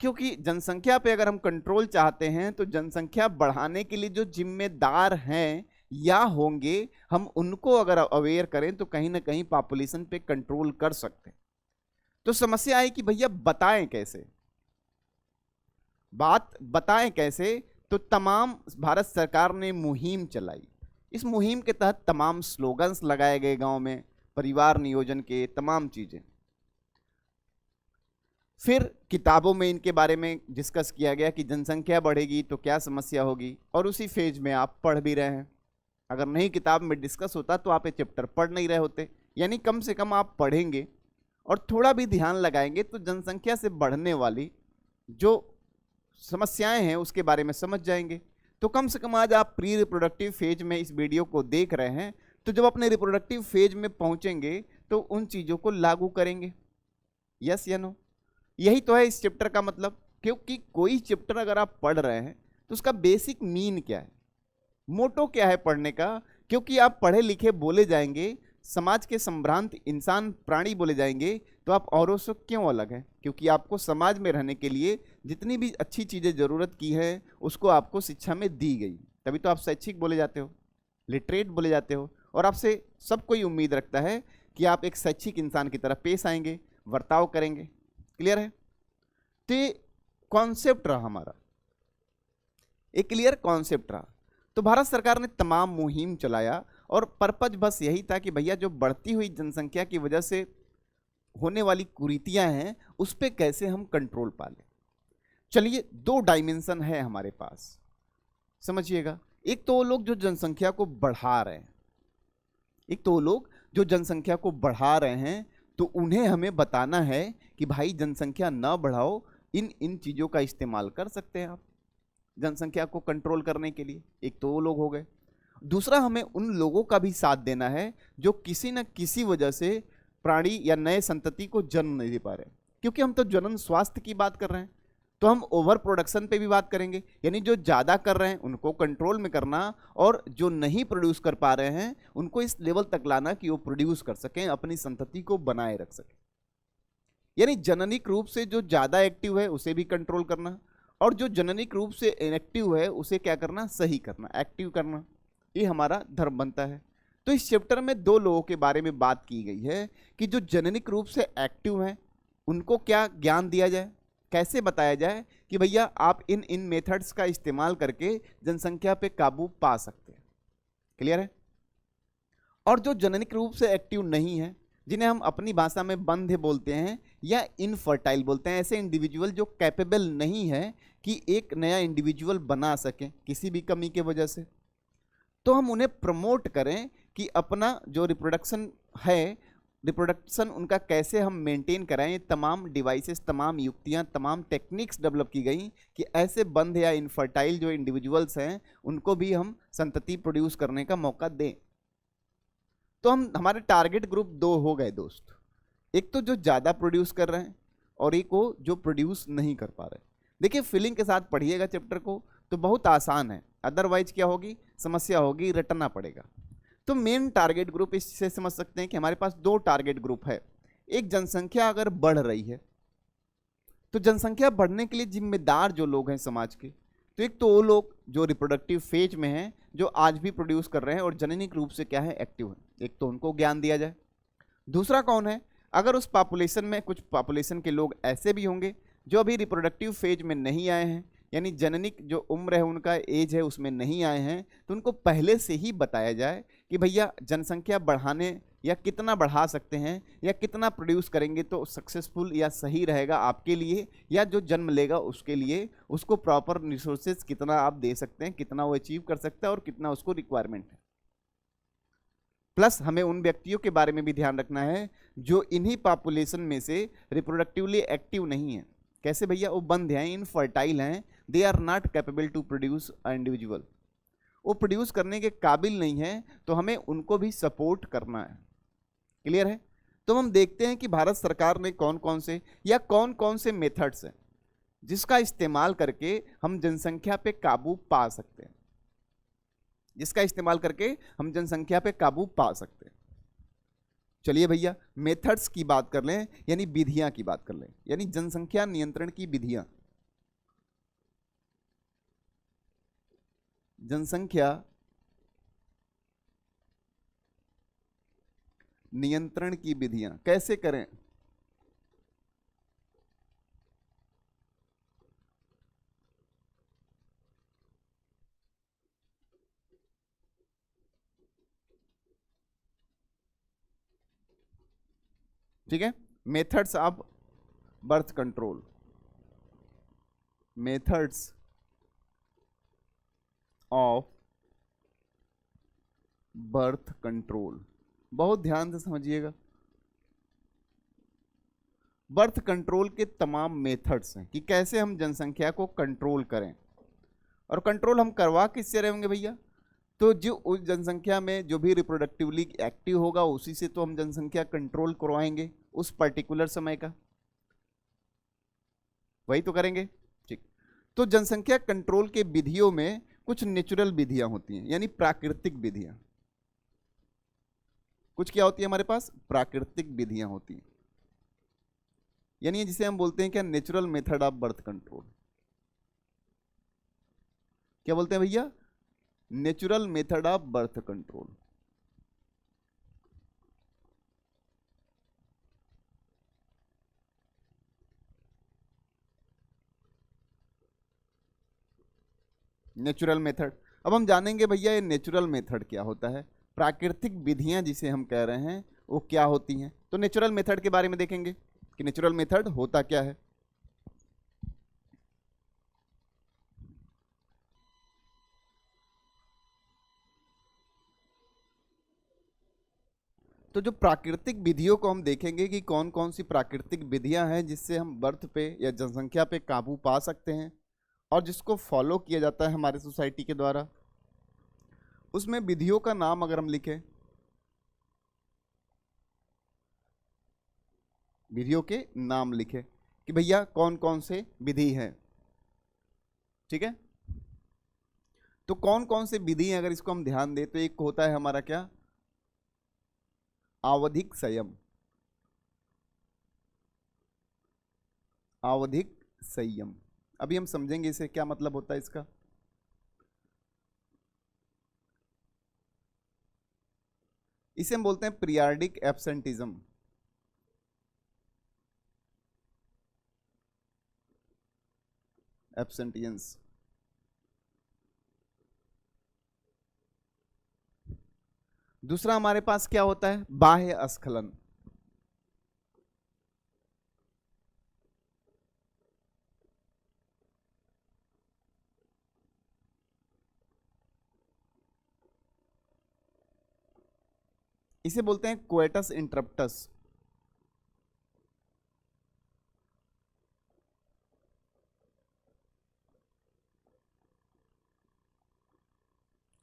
क्योंकि जनसंख्या पे अगर हम कंट्रोल चाहते हैं तो जनसंख्या बढ़ाने के लिए जो जिम्मेदार हैं या होंगे, हम उनको अगर अवेयर करें तो कहीं ना कहीं पॉपुलेशन पे कंट्रोल कर सकते हैं। तो समस्या है कि भैया बताएं कैसे, बात बताएं कैसे। तो तमाम भारत सरकार ने मुहिम चलाई, इस मुहिम के तहत तमाम स्लोगन्स लगाए गए गांव में, परिवार नियोजन के तमाम चीजें। फिर किताबों में इनके बारे में डिस्कस किया गया कि जनसंख्या बढ़ेगी तो क्या समस्या होगी, और उसी फेज में आप पढ़ भी रहे हैं। अगर नहीं किताब में डिस्कस होता तो आप ये चैप्टर पढ़ नहीं रहे होते। यानी कम से कम आप पढ़ेंगे और थोड़ा भी ध्यान लगाएंगे तो जनसंख्या से बढ़ने वाली जो समस्याएं हैं उसके बारे में समझ जाएंगे। तो कम से कम आज आप प्री रिप्रोडक्टिव फेज में इस वीडियो को देख रहे हैं, तो जब अपने रिप्रोडक्टिव फेज में पहुंचेंगे तो उन चीज़ों को लागू करेंगे। यस या नो? यही तो है इस चैप्टर का मतलब। क्योंकि कोई चैप्टर अगर आप पढ़ रहे हैं तो उसका बेसिक मीन क्या है, मोटो क्या है पढ़ने का। क्योंकि आप पढ़े लिखे बोले जाएंगे, समाज के संभ्रांत इंसान प्राणी बोले जाएंगे, तो आप औरों से क्यों अलग हैं? क्योंकि आपको समाज में रहने के लिए जितनी भी अच्छी चीज़ें ज़रूरत की है उसको आपको शिक्षा में दी गई, तभी तो आप शैक्षिक बोले जाते हो, लिटरेट बोले जाते हो। और आपसे सब कोई उम्मीद रखता है कि आप एक शैक्षिक इंसान की तरह पेश आएंगे, बर्ताव करेंगे। क्लियर है? तो ये कॉन्सेप्ट रहा हमारा, एक क्लियर कॉन्सेप्ट रहा। तो भारत सरकार ने तमाम मुहिम चलाया और पर्पज बस यही था कि भैया जो बढ़ती हुई जनसंख्या की वजह से होने वाली कुरीतियां हैं उस पर कैसे हम कंट्रोल पा लें। चलिए, दो डायमेंशन है हमारे पास, समझिएगा। एक तो वो लोग जो जनसंख्या को बढ़ा रहे हैं, एक तो वो लोग जो जनसंख्या को बढ़ा रहे हैं, तो उन्हें हमें बताना है कि भाई जनसंख्या ना बढ़ाओ, इन इन चीज़ों का इस्तेमाल कर सकते हैं आप जनसंख्या को कंट्रोल करने के लिए। एक तो वो लोग हो गए। दूसरा, हमें उन लोगों का भी साथ देना है जो किसी न किसी वजह से प्राणी या नए संतति को जन्म नहीं दे पा रहे। क्योंकि हम तो जनन स्वास्थ्य की बात कर रहे हैं, तो हम ओवर प्रोडक्शन पे भी बात करेंगे। यानी जो ज़्यादा कर रहे हैं उनको कंट्रोल में करना, और जो नहीं प्रोड्यूस कर पा रहे हैं उनको इस लेवल तक लाना कि वो प्रोड्यूस कर सकें, अपनी संतति को बनाए रख सकें। यानी जननिक रूप से जो ज़्यादा एक्टिव है उसे भी कंट्रोल करना, और जो जननिक रूप से इनएक्टिव है उसे क्या करना, सही करना, एक्टिव करना। ये हमारा धर्म बनता है। तो इस चैप्टर में दो लोगों के बारे में बात की गई है कि जो जननिक रूप से एक्टिव हैं उनको क्या ज्ञान दिया जाए, कैसे बताया जाए कि भैया आप इन इन मेथड्स का इस्तेमाल करके जनसंख्या पे काबू पा सकते हैं। क्लियर है? और जो जननिक रूप से एक्टिव नहीं है, जिन्हें हम अपनी भाषा में बंधे बोलते हैं या इनफर्टाइल बोलते हैं, ऐसे इंडिविजुअल जो कैपेबल नहीं है कि एक नया इंडिविजुअल बना सकें किसी भी कमी के वजह से, तो हम उन्हें प्रमोट करें कि अपना जो रिप्रोडक्शन है, रिप्रोडक्शन उनका कैसे हम मेंटेन कराएं। तमाम डिवाइसेस, तमाम युक्तियां, तमाम टेक्निक्स डेवलप की गई कि ऐसे बंध या इनफर्टाइल जो इंडिविजुअल्स हैं उनको भी हम संतति प्रोड्यूस करने का मौका दें। तो हम हमारे टारगेट ग्रुप दो हो गए दोस्त, एक तो जो ज़्यादा प्रोड्यूस कर रहे हैं और एक वो जो प्रोड्यूस नहीं कर पा रहे। देखिए, फीलिंग के साथ पढ़िएगा चैप्टर को तो बहुत आसान है, अदरवाइज क्या होगी, समस्या होगी, रटना पड़ेगा। तो मेन टारगेट ग्रुप इससे समझ सकते हैं कि हमारे पास दो टारगेट ग्रुप है। एक, जनसंख्या अगर बढ़ रही है तो जनसंख्या बढ़ने के लिए जिम्मेदार जो लोग हैं समाज के, तो एक तो वो लोग जो रिप्रोडक्टिव फेज में हैं, जो आज भी प्रोड्यूस कर रहे हैं और जननिक रूप से क्या है, एक्टिव है, एक तो उनको ज्ञान दिया जाए। दूसरा कौन है, अगर उस पॉपुलेशन में कुछ पॉपुलेशन के लोग ऐसे भी होंगे जो अभी रिप्रोडक्टिव फेज में नहीं आए हैं, यानी जननिक जो उम्र है उनका एज है उसमें नहीं आए हैं, तो उनको पहले से ही बताया जाए कि भैया जनसंख्या बढ़ाने या कितना बढ़ा सकते हैं या कितना प्रोड्यूस करेंगे तो सक्सेसफुल या सही रहेगा आपके लिए या जो जन्म लेगा उसके लिए, उसको प्रॉपर रिसोर्सेज कितना आप दे सकते हैं, कितना वो अचीव कर सकता है और कितना उसको रिक्वायरमेंट है। प्लस हमें उन व्यक्तियों के बारे में भी ध्यान रखना है जो इन्हीं पॉपुलेशन में से रिप्रोडक्टिवली एक्टिव नहीं है। कैसे भैया? वो बंद हैं, इनफर्टाइल हैं, they are not capable to produce a individual, वो प्रोड्यूस करने के काबिल नहीं है, तो हमें उनको भी सपोर्ट करना है। क्लियर है? तो हम देखते हैं कि भारत सरकार ने कौन कौन से या कौन कौन से मेथड्स हैं जिसका इस्तेमाल करके हम जनसंख्या पे काबू पा सकते हैं, जिसका इस्तेमाल करके हम जनसंख्या पे काबू पा सकते हैं। चलिए भैया मेथड्स की बात कर लें, यानी विधियां की बात कर लें, यानी जनसंख्या नियंत्रण की विधियां। जनसंख्या नियंत्रण की विधियां कैसे करें? ठीक है, methods of birth control, methods of birth control, बहुत ध्यान से समझिएगा। बर्थ कंट्रोल के तमाम मेथड्स हैं कि कैसे हम जनसंख्या को कंट्रोल करें, और कंट्रोल हम करवा किससे रहेंगे भैया? तो जो उस जनसंख्या में जो भी रिप्रोडक्टिवली एक्टिव होगा उसी से तो हम जनसंख्या कंट्रोल करवाएंगे उस पर्टिकुलर समय का, वही तो करेंगे। ठीक, तो जनसंख्या कंट्रोल के विधियों में कुछ नेचुरल विधियां होती हैं, यानी प्राकृतिक विधियां। कुछ क्या होती है हमारे पास? प्राकृतिक विधियां होती हैं, यानी जिसे हम बोलते हैं क्या? Natural method of birth control. क्या बोलते हैं भैया? Natural method of birth control. Natural method, अब हम जानेंगे भैया ये नेचुरल मेथड क्या होता है, प्राकृतिक विधियां जिसे हम कह रहे हैं वो क्या होती हैं। तो नेचुरल मेथड के बारे में देखेंगे कि नेचुरल मेथड होता क्या है। तो जो प्राकृतिक विधियों को हम देखेंगे कि कौन कौन सी प्राकृतिक विधियां हैं जिससे हम बर्थ पे या जनसंख्या पे काबू पा सकते हैं और जिसको फॉलो किया जाता है हमारे सोसाइटी के द्वारा। उसमें विधियों का नाम अगर हम लिखें, विधियों के नाम लिखें कि भैया कौन कौन से विधि हैं। ठीक है, तो कौन कौन से विधि हैं अगर इसको हम ध्यान दें तो एक होता है हमारा क्या? आवधिक संयम। आवधिक संयम, अभी हम समझेंगे इसे क्या मतलब होता है इसका। इसे हम बोलते हैं पीरियाडिक एब्सेंटिज्म। एब्सेंटियंस। दूसरा हमारे पास क्या होता है? बाह्य स्खलन। इसे बोलते हैं कोएटस इंटरप्टस।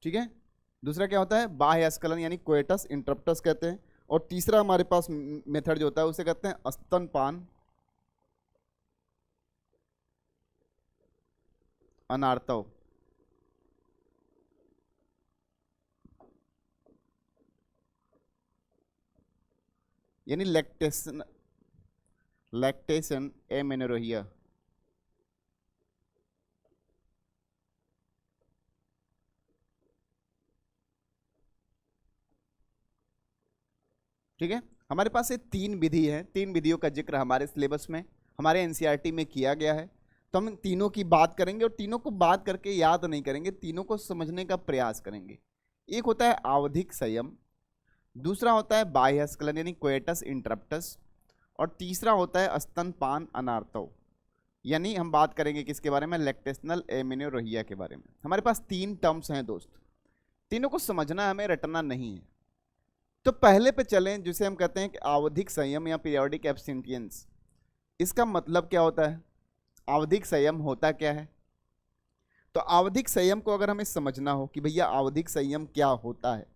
ठीक है, दूसरा क्या होता है? बाह्य स्खलन यानी कोएटस इंटरप्टस कहते हैं। और तीसरा हमारे पास मेथड जो होता है उसे कहते हैं स्तनपान अनार्तव। यानी लैक्टेशन, लैक्टेशन एमेनोरेहिया। ठीक है, हमारे पास ये तीन विधि है, तीन विधियों का जिक्र हमारे सिलेबस में, हमारे एनसीईआरटी में किया गया है। तो हम तीनों की बात करेंगे और तीनों को बात करके याद नहीं करेंगे, तीनों को समझने का प्रयास करेंगे। एक होता है आवधिक संयम, दूसरा होता है बाह्य स्खलन यानी कोएटस इंटरप्टस, और तीसरा होता है स्तनपान अनार्तव। यानी हम बात करेंगे किसके बारे में, लैक्टेशनल एमेन्योर्हिया के बारे में। हमारे पास 3 टर्म्स हैं दोस्त, तीनों को समझना, हमें रटना नहीं है। तो पहले पे चलें, जिसे हम कहते हैं कि आवधिक संयम या पीरियोडिक एब्सेंटियंस। इसका मतलब क्या होता है, आवधिक संयम होता क्या है? तो आवधिक संयम को अगर हमें समझना हो कि भैया आवधिक संयम क्या होता है,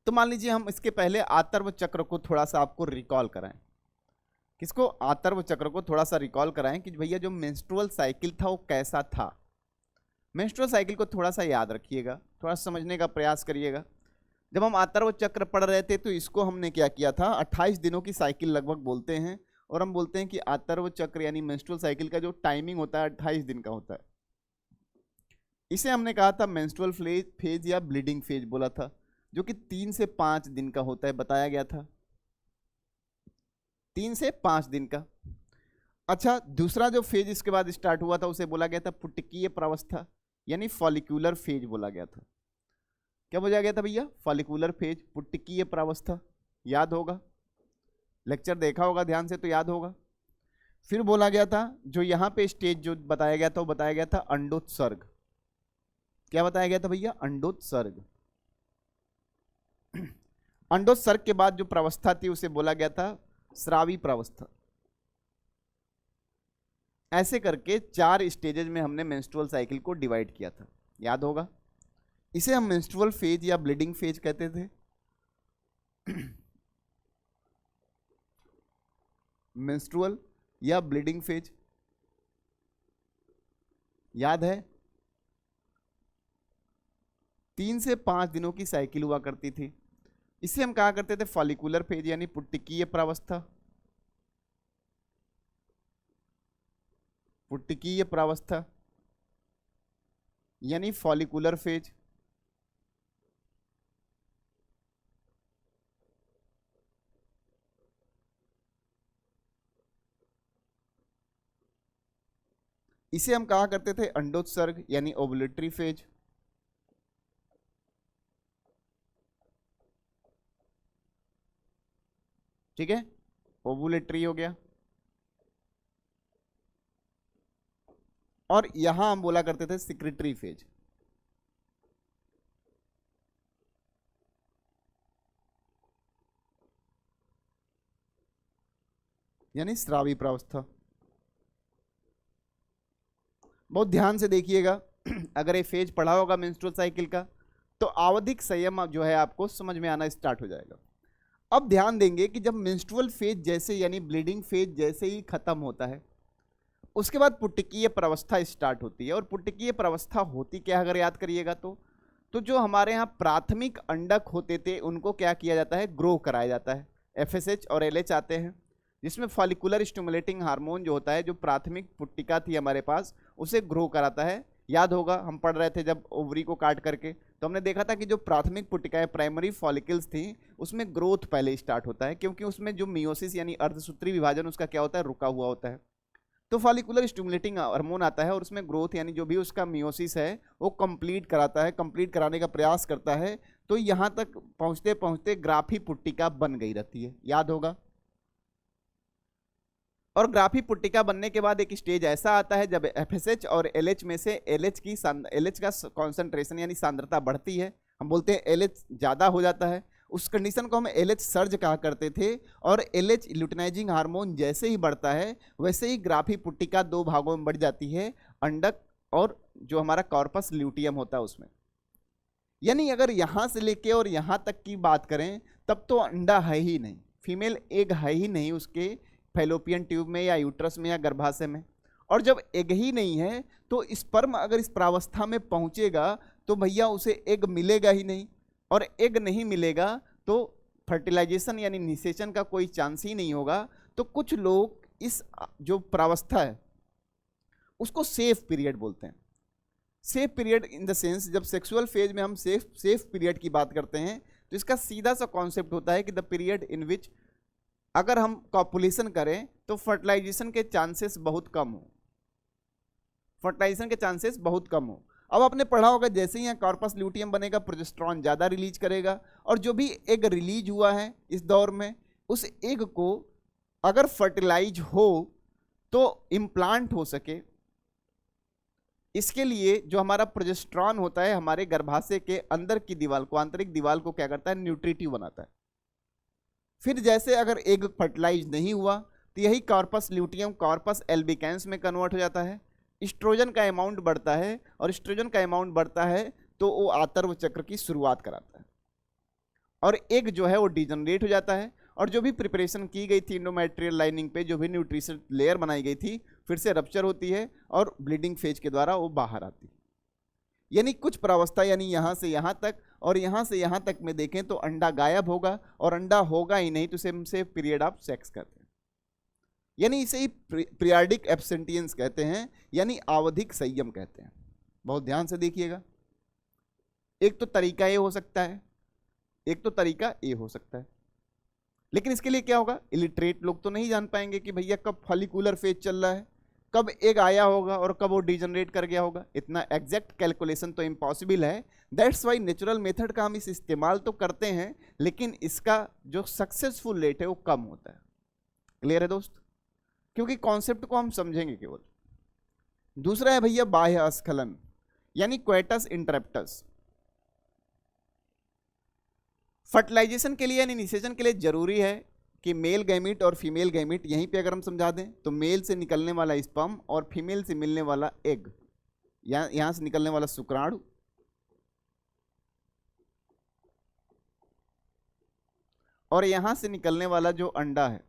तो मान लीजिए हम इसके पहले आतर्व चक्र को थोड़ा सा आपको रिकॉल कराएं। किसको? आतर्व चक्र को थोड़ा सा रिकॉल कराएं कि भैया जो मेंस्ट्रुअल साइकिल था वो कैसा था। मेंस्ट्रुअल साइकिल को थोड़ा सा याद रखिएगा, थोड़ा समझने का प्रयास करिएगा। जब हम आतर्व चक्र पढ़ रहे थे तो इसको हमने क्या किया था, 28 दिनों की साइकिल लगभग बोलते हैं, और हम बोलते हैं कि आतर्व चक्र यानी मेंस्ट्रुअल साइकिल का जो टाइमिंग होता है 28 दिन का होता है। इसे हमने कहा था मेंस्ट्रुअल फेज या ब्लीडिंग फेज बोला था, जो कि 3 से 5 दिन का होता है, बताया गया था 3 से 5 दिन का। अच्छा, दूसरा जो फेज इसके बाद स्टार्ट हुआ था उसे बोला गया था पुटकीय प्रावस्था यानी फॉलिक्यूलर फेज बोला गया था। क्या बोला गया था भैया? फॉलिक्यूलर फेज, पुटकीय प्रावस्था। याद होगा, लेक्चर देखा होगा ध्यान से तो याद होगा। फिर बोला गया था जो यहाँ पे स्टेज जो बताया गया था वो बताया गया था अंडोत्सर्ग। क्या बताया गया था भैया? अंडोत्सर्ग। अंडोत्सर्ग के बाद जो प्रावस्था थी उसे बोला गया था स्रावी प्रावस्था। ऐसे करके 4 स्टेजेज में हमने मेंस्ट्रुअल साइकिल को डिवाइड किया था, याद होगा। इसे हम मेंस्ट्रुअल फेज या ब्लीडिंग फेज कहते थे। मेंस्ट्रुअल या ब्लीडिंग फेज याद है, 3 से 5 दिनों की साइकिल हुआ करती थी। इसे हम कहा करते थे फॉलिकुलर फेज यानी पुटकीय प्रावस्था। पुटकीय प्रावस्था यानी फॉलिकुलर फेज। इसे हम कहा करते थे अंडोत्सर्ग यानी ओवुलेटरी फेज। ठीक है, ओवुलेटरी हो गया। और यहां हम बोला करते थे सिक्रेटरी फेज। यानी स्रावी प्रावस्था। बहुत ध्यान से देखिएगा, अगर ये फेज पढ़ा होगा मेंस्ट्रुअल साइकिल का तो आवधिक संयम जो है आपको समझ में आना स्टार्ट हो जाएगा। अब ध्यान देंगे कि जब मेंस्ट्रुअल फेज जैसे यानी ब्लीडिंग फेज जैसे ही खत्म होता है उसके बाद पुटकीय प्रावस्था स्टार्ट होती है। और पुटकीय प्रावस्था होती क्या, अगर याद करिएगा तो जो हमारे यहाँ प्राथमिक अंडक होते थे उनको क्या किया जाता है, ग्रो कराया जाता है। FSH और LH आते हैं, जिसमें फॉलिकुलर स्टिमुलेटिंग हार्मोन जो होता है, जो प्राथमिक पुट्टिका थी हमारे पास उसे ग्रो कराता है। याद होगा हम पढ़ रहे थे जब ओवरी को काट करके, तो हमने देखा था कि जो प्राथमिक पुट्टिकाएं प्राइमरी फॉलिकल्स थी उसमें ग्रोथ पहले स्टार्ट होता है, क्योंकि उसमें जो मियोसिस यानी अर्धसूत्री विभाजन उसका क्या होता है, रुका हुआ होता है। तो फॉलिकुलर स्टिमुलेटिंग हार्मोन आता है और उसमें ग्रोथ यानी जो भी उसका मियोसिस है वो कंप्लीट कराता है, कंप्लीट कराने का प्रयास करता है। तो यहाँ तक पहुँचते पहुँचते ग्राफी पुट्टिका बन गई रहती है, याद होगा। और ग्राफी पुट्टिका बनने के बाद एक स्टेज ऐसा आता है जब FSH और LH में से LH का कॉन्सेंट्रेशन यानी सांद्रता बढ़ती है, हम बोलते हैं LH ज़्यादा हो जाता है। उस कंडीशन को हम LH सर्ज कहा करते थे। और LH ल्यूटिनाइजिंग हार्मोन जैसे ही बढ़ता है वैसे ही ग्राफी पुट्टिका 2 भागों में बढ़ जाती है, अंडक और जो हमारा कॉर्पस ल्यूटियम होता है उसमें। यानी अगर यहाँ से लेके और यहाँ तक की बात करें तब तो अंडा है ही नहीं, फीमेल एग है ही नहीं उसके फैलोपियन ट्यूब में या यूट्रस में या गर्भाशय में। और जब एग ही नहीं है तो स्पर्म अगर इस प्रावस्था में पहुंचेगा तो भैया उसे एग मिलेगा ही नहीं, और एग नहीं मिलेगा तो फर्टिलाइजेशन यानी निषेचन का कोई चांस ही नहीं होगा। तो कुछ लोग इस जो प्रावस्था है उसको सेफ पीरियड बोलते हैं। Safe period in the sense जब सेक्सुअल फेज में हम सेफ पीरियड की बात करते हैं तो इसका सीधा सा कॉन्सेप्ट होता है कि द पीरियड इन विच अगर हम कॉपुलेशन करें तो फर्टिलाइजेशन के चांसेस बहुत कम हो। फर्टिलाइजेशन के चांसेस बहुत कम हो। अब आपने पढ़ा होगा जैसे ही यहाँ कॉर्पस ल्यूटियम बनेगा प्रोजेस्टेरॉन ज़्यादा रिलीज करेगा, और जो भी एग रिलीज हुआ है इस दौर में, उस एग को अगर फर्टिलाइज हो तो इम्प्लांट हो सके, इसके लिए जो हमारा प्रोजेस्टेरॉन होता है हमारे गर्भाशय के अंदर की दीवार को, आंतरिक दीवार को क्या करता है, न्यूट्रिटिव बनाता है। फिर जैसे अगर एग फर्टिलाइज नहीं हुआ तो यही कॉर्पस ल्यूटियम कॉर्पस एल्बिकेंस में कन्वर्ट हो जाता है, एस्ट्रोजन का अमाउंट बढ़ता है, और एस्ट्रोजन का अमाउंट बढ़ता है तो वो आतर्व चक्र की शुरुआत कराता है, और एग जो है वो डिजनरेट हो जाता है, और जो भी प्रिपरेशन की गई थी इंडोमेट्रियल लाइनिंग पे, जो भी न्यूट्रिशन लेयर बनाई गई थी, फिर से रप्चर होती है और ब्लीडिंग फेज के द्वारा वो बाहर आती है। यानी कुछ प्रावस्था, यानी यहाँ से यहाँ तक और यहाँ से यहाँ तक में देखें तो अंडा गायब होगा, और अंडा होगा ही नहीं तो इसे पीरियड ऑफ सेक्स कहते हैं, यानी इसे ही पीरियडिक एब्सेंटियंस कहते हैं, यानी आवधिक संयम कहते हैं। बहुत ध्यान से देखिएगा, एक तो तरीका ये हो सकता है, एक तो तरीका ये हो सकता है, लेकिन इसके लिए क्या होगा, इलिटरेट लोग तो नहीं जान पाएंगे कि भैया कब फॉलिकुलर फेज चल रहा है, कब एग आया होगा और कब वो डिजनरेट कर गया होगा। इतना एग्जैक्ट कैलकुलेशन तो इम्पॉसिबल है। दैट्स वाई नेचुरल मेथड का हम इस इस्तेमाल तो करते हैं, लेकिन इसका जो सक्सेसफुल रेट है वो कम होता है। क्लियर है दोस्त, क्योंकि कॉन्सेप्ट को हम समझेंगे केवल। दूसरा है भैया बाह्य स्खलन, यानी क्वेटस इंटरप्टस। फर्टिलाइजेशन के लिए यानी निषेचन के लिए जरूरी है कि मेल गैमीट और फीमेल गैमीट, यहीं पे अगर हम समझा दें तो मेल से निकलने वाला स्पर्म और फीमेल से मिलने वाला एग, यहां से निकलने वाला शुक्राणु, और यहां से निकलने वाला जो अंडा है,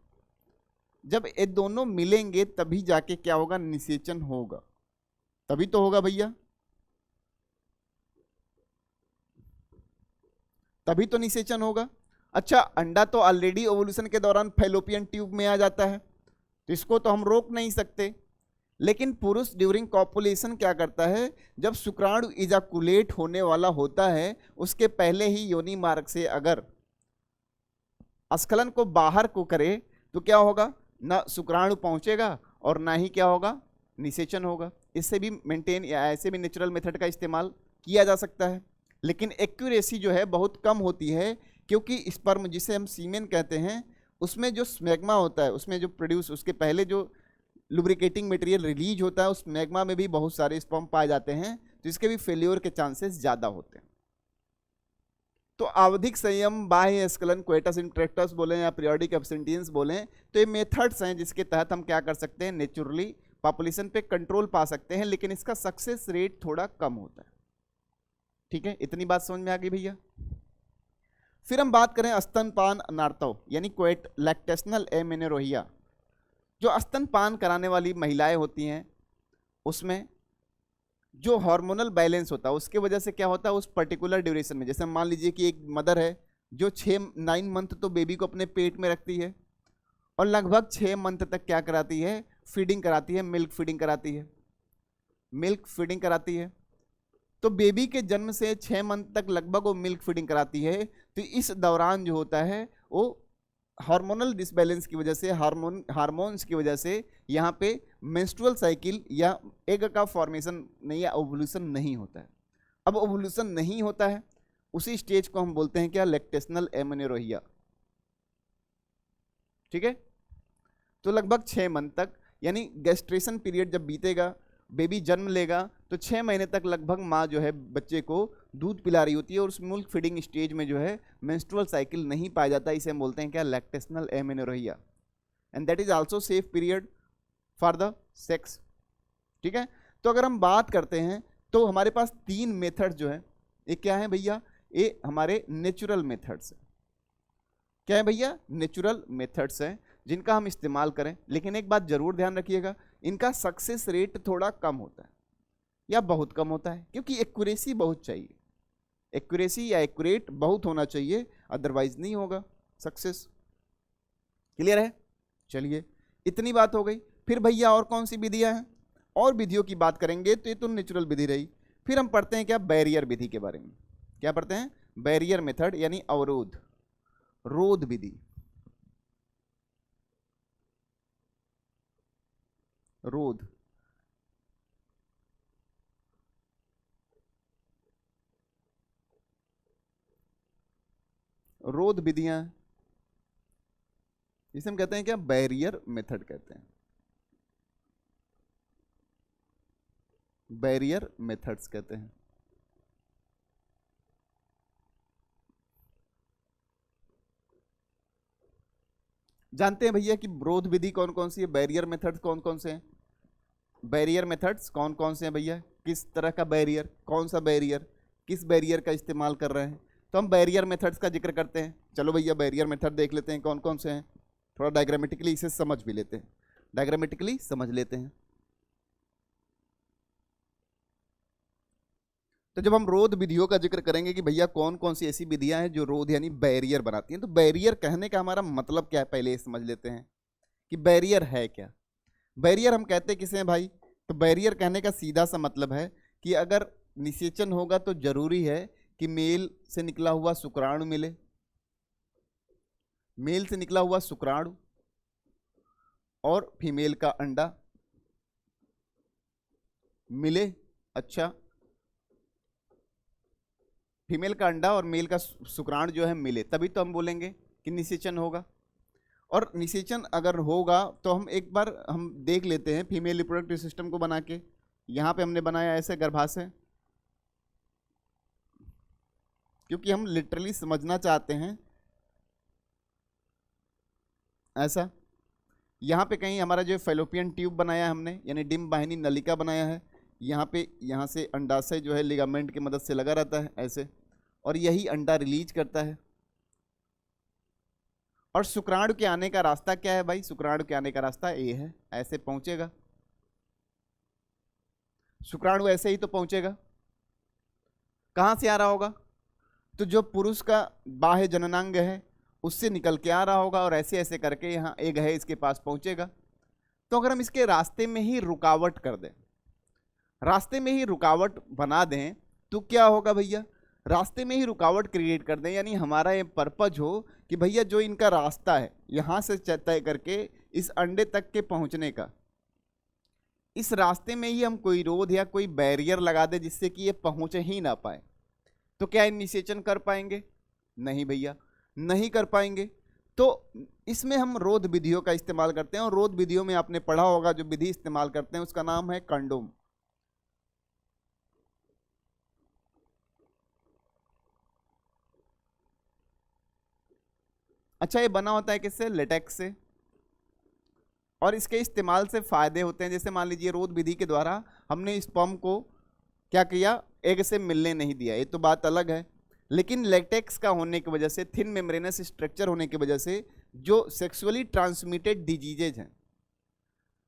जब ये दोनों मिलेंगे तभी जाके क्या होगा, निषेचन होगा। तभी तो होगा भैया, तभी तो निषेचन होगा। अच्छा, अंडा तो ऑलरेडी ओवोल्यूशन के दौरान फैलोपियन ट्यूब में आ जाता है, तो इसको तो हम रोक नहीं सकते, लेकिन पुरुष ड्यूरिंग कॉपुलेशन क्या करता है, जब शुक्राणु इजाकुलेट होने वाला होता है उसके पहले ही योनि मार्ग से अगर स्खलन को बाहर को करे तो क्या होगा, ना शुक्राणु पहुंचेगा और ना ही क्या होगा, निषेचन होगा। इससे भी मेंटेन या ऐसे भी नेचुरल मेथड का इस्तेमाल किया जा सकता है, लेकिन एक्यूरेसी जो है बहुत कम होती है, क्योंकि स्पर्म जिसे हम सीमेन कहते हैं उसमें जो स्मैग्मा होता है, उसमें जो प्रोड्यूस, उसके पहले जो लुब्रिकेटिंग मटेरियल रिलीज होता है उस मैग्मा में भी बहुत सारे स्पर्म पाए जाते हैं, तो इसके भी फेल्योर के चांसेस ज़्यादा होते हैं। तो आवधिक संयम, बाह्य स्खलन, क्वेटस इंटरेक्टस बोलें या पीरियोडिक एब्सेंटियंस बोलें, तो ये मेथड्स हैं जिसके तहत हम क्या कर सकते हैं, नेचुरली पॉपुलेशन पे कंट्रोल पा सकते हैं, लेकिन इसका सक्सेस रेट थोड़ा कम होता है। ठीक है, इतनी बात समझ में आ गई भैया। फिर हम बात करें स्तनपान अनार्तव, यानी क्वेट लैक्टेशनल एमेनोरोहिया। जो स्तनपान कराने वाली महिलाएं होती हैं उसमें जो हार्मोनल बैलेंस होता है उसके वजह से क्या होता है, उस पर्टिकुलर ड्यूरेशन में, जैसे मान लीजिए कि एक मदर है जो 9 मंथ तो बेबी को अपने पेट में रखती है और लगभग 6 मंथ तक क्या कराती है, फीडिंग कराती है, मिल्क फीडिंग कराती है, मिल्क फीडिंग कराती है। तो बेबी के जन्म से 6 मंथ तक लगभग वो मिल्क फीडिंग कराती है। तो इस दौरान जो होता है वो हार्मोनल डिसबैलेंस की वजह से, हार्मोन्स की वजह से यहाँ पे मेंस्ट्रुअल साइकिल या एग का फॉर्मेशन नहीं या ओवुलेशन नहीं होता है। अब ओवुलेशन नहीं होता है, उसी स्टेज को हम बोलते हैं क्या, लैक्टेशनल एमेनोरोहिया। ठीक है, तो लगभग 6 मंथ तक, यानी गेस्ट्रेशन पीरियड जब बीतेगा, बेबी जन्म लेगा, तो 6 महीने तक लगभग माँ जो है बच्चे को दूध पिला रही होती है और उस मिल्क फीडिंग स्टेज में जो है मेंस्ट्रुअल साइकिल नहीं पाया जाता। इसे हम बोलते हैं क्या, lactational amenorrhoea, and that is also safe period for the sex. ठीक है, तो अगर हम बात करते हैं तो हमारे पास 3 मेथड जो है, ये क्या है भैया, ये हमारे नेचुरल मेथड्स है। क्या है भैया, नेचुरल मेथड्स हैं जिनका हम इस्तेमाल करें, लेकिन एक बात जरूर ध्यान रखिएगा, इनका सक्सेस रेट थोड़ा कम होता है या बहुत कम होता है, क्योंकि एक्यूरेसी बहुत चाहिए, एक्यूरेसी या एक्यूरेट बहुत होना चाहिए, अदरवाइज नहीं होगा सक्सेस। क्लियर है, चलिए इतनी बात हो गई। फिर भैया और कौन सी विधियां हैं, और विधियों की बात करेंगे तो ये तो नेचुरल विधि रही। फिर हम पढ़ते हैं क्या, बैरियर विधि के बारे में। क्या पढ़ते हैं, बैरियर मेथड, यानी अवरोध, रोध विधि। रोध, रोध विधियां, इसे हम कहते हैं क्या, बैरियर मेथड कहते हैं, बैरियर मेथड्स कहते हैं। जानते हैं भैया कि रोध विधि कौन कौन सी है, बैरियर मेथड्स कौन कौन से हैं? बैरियर मेथड्स कौन कौन से हैं भैया? किस तरह का बैरियर, कौन सा बैरियर, किस बैरियर का इस्तेमाल कर रहे हैं? तो हम बैरियर मेथड्स का जिक्र करते हैं। चलो भैया बैरियर मेथड देख लेते हैं कौन कौन से हैं, थोड़ा डायग्रामेटिकली इसे समझ भी लेते हैं, डायग्रामेटिकली समझ लेते हैं। तो जब हम रोध विधियों का जिक्र करेंगे कि भैया कौन कौन सी ऐसी विधियां हैं जो रोध यानी बैरियर बनाती हैं, तो बैरियर कहने का हमारा मतलब क्या है पहले ये समझ लेते हैं कि बैरियर है क्या। बैरियर हम कहते किसे हैं भाई? तो बैरियर कहने का सीधा सा मतलब है कि अगर निषेचन होगा तो जरूरी है कि मेल से निकला हुआ शुक्राणु मिले, मेल से निकला हुआ शुक्राणु और फीमेल का अंडा मिले। अच्छा, फीमेल का अंडा और मेल का शुक्राणु जो है मिले, तभी तो हम बोलेंगे कि निषेचन होगा। और निषेचन अगर होगा तो हम एक बार हम देख लेते हैं फीमेल रिप्रोडक्टिव सिस्टम को बना के। यहाँ पे हमने बनाया ऐसे गर्भाशय, क्योंकि हम लिटरली समझना चाहते हैं ऐसा। यहाँ पे कहीं हमारा जो फैलोपियन ट्यूब बनाया है हमने, यानी डिम्ब वाहिनी नलिका बनाया है। यहाँ पे यहाँ से अंडाशय जो है लिगामेंट की मदद से लगा रहता है ऐसे, और यही अंडा रिलीज करता है। और शुक्राणु के आने का रास्ता क्या है भाई? शुक्राणु के आने का रास्ता ए है, ऐसे पहुंचेगा। शुक्राणु ऐसे ही तो पहुंचेगा। कहां से आ रहा होगा? तो जो पुरुष का बाह्य जननांग है उससे निकल के आ रहा होगा, और ऐसे ऐसे करके यहाँ एग है इसके पास पहुंचेगा। तो अगर हम इसके रास्ते में ही रुकावट कर दें, रास्ते में ही रुकावट बना दें, तो क्या होगा भैया? रास्ते में ही रुकावट क्रिएट कर दें, यानी हमारा ये पर्पज हो कि भैया जो इनका रास्ता है यहाँ से तय करके इस अंडे तक के पहुँचने का, इस रास्ते में ही हम कोई रोध या कोई बैरियर लगा दे जिससे कि ये पहुँच ही ना पाए। तो क्या ये निषेचन कर पाएंगे? नहीं भैया, नहीं कर पाएंगे। तो इसमें हम रोध विधियों का इस्तेमाल करते हैं, और रोध विधियों में आपने पढ़ा होगा जो विधि इस्तेमाल करते हैं उसका नाम है कंडोम। अच्छा, ये बना होता है किससे? लेटेक्स से। और इसके इस्तेमाल से फायदे होते हैं, जैसे मान लीजिए रोध विधि के द्वारा हमने स्पर्म को क्या किया? एग से मिलने नहीं दिया, ये तो बात अलग है। लेकिन लेटेक्स का होने की वजह से, थिन मेम्ब्रेनस स्ट्रक्चर होने की वजह से, जो सेक्सुअली ट्रांसमिटेड डिजीजेज हैं,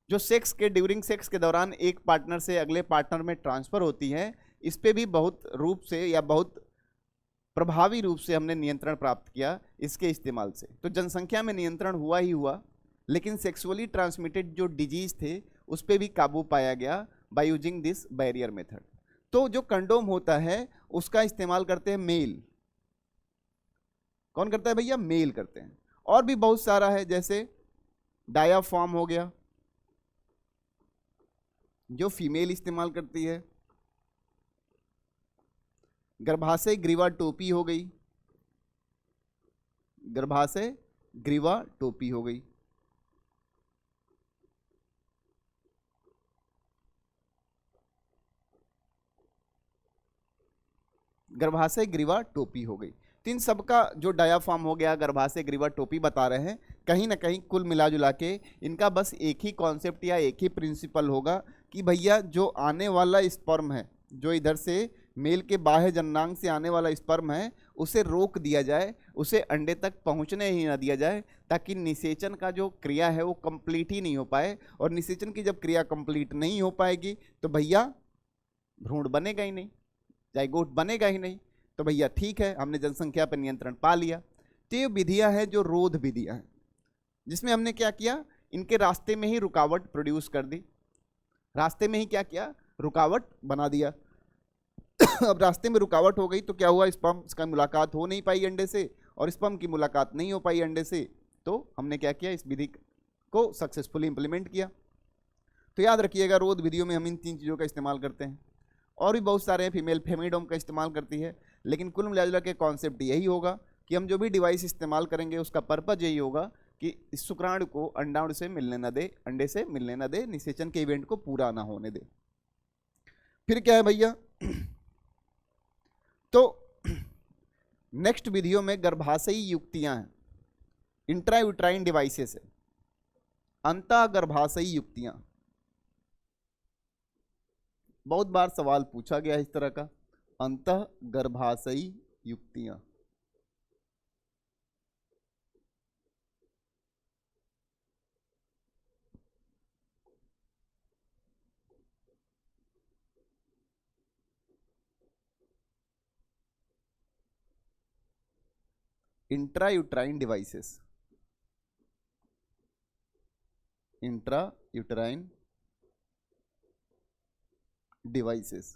जो सेक्स के ड्यूरिंग सेक्स के दौरान एक पार्टनर से अगले पार्टनर में ट्रांसफर होती है, इस पे भी बहुत रूप से या बहुत प्रभावी रूप से हमने नियंत्रण प्राप्त किया इसके इस्तेमाल से। तो जनसंख्या में नियंत्रण हुआ ही हुआ, लेकिन सेक्सुअली ट्रांसमिटेड जो डिजीज थे उस पर भी काबू पाया गया by using this barrier method. तो जो कंडोम होता है उसका इस्तेमाल करते हैं मेल। कौन करता है भैया? मेल करते हैं। और भी बहुत सारा है, जैसे डायाफ्राम हो गया जो फीमेल इस्तेमाल करती है, गर्भाशय ग्रीवा टोपी हो गई, गर्भाशय ग्रीवा टोपी हो गई। गर्भाशय ग्रीवा टोपी हो गई। तो इन सबका जो डायाफ्राम हो गया, गर्भाशय ग्रीवा टोपी बता रहे हैं, कहीं ना कहीं कुल मिला जुला के इनका बस एक ही कॉन्सेप्ट या एक ही प्रिंसिपल होगा कि भैया जो आने वाला स्पर्म है, जो इधर से मेल के बाह्य जननांग से आने वाला स्पर्म है, उसे रोक दिया जाए, उसे अंडे तक पहुंचने ही ना दिया जाए, ताकि निषेचन का जो क्रिया है वो कंप्लीट ही नहीं हो पाए। और निषेचन की जब क्रिया कंप्लीट नहीं हो पाएगी तो भैया भ्रूण बनेगा ही नहीं, जाइगोट बनेगा ही नहीं। तो भैया ठीक है, हमने जनसंख्या पर नियंत्रण पा लिया। तो ये विधियां हैं जो रोध विधियां हैं, जिसमें हमने क्या किया? इनके रास्ते में ही रुकावट प्रोड्यूस कर दी, रास्ते में ही क्या किया? रुकावट बना दिया। अब रास्ते में रुकावट हो गई तो क्या हुआ? स्पर्म का मुलाकात हो नहीं पाई अंडे से, और स्पर्म की मुलाकात नहीं हो पाई अंडे से, तो हमने क्या किया? इस विधि को सक्सेसफुली इंप्लीमेंट किया। तो याद रखिएगा रोध विधियों में हम इन 3 चीज़ों का इस्तेमाल करते हैं। और भी बहुत सारे हैं, फीमेल फेमिडोम का इस्तेमाल करती है, लेकिन कुल मिला जुला के कॉन्सेप्ट यही होगा कि हम जो भी डिवाइस इस्तेमाल करेंगे उसका पर्पज यही होगा कि इस शुक्राणु को अंडाणु से मिलने न दे, अंडे से मिलने न दे, निषेचन के इवेंट को पूरा ना होने दे। फिर क्या है भैया, तो नेक्स्ट वीडियो में गर्भाशयी युक्तियां हैं, इंट्रायूट्राइन डिवाइसेस है, अंतः गर्भाशयी युक्तियां। बहुत बार सवाल पूछा गया इस तरह का, अंतः गर्भाशयी युक्तियां। Intrauterine devices, intrauterine devices,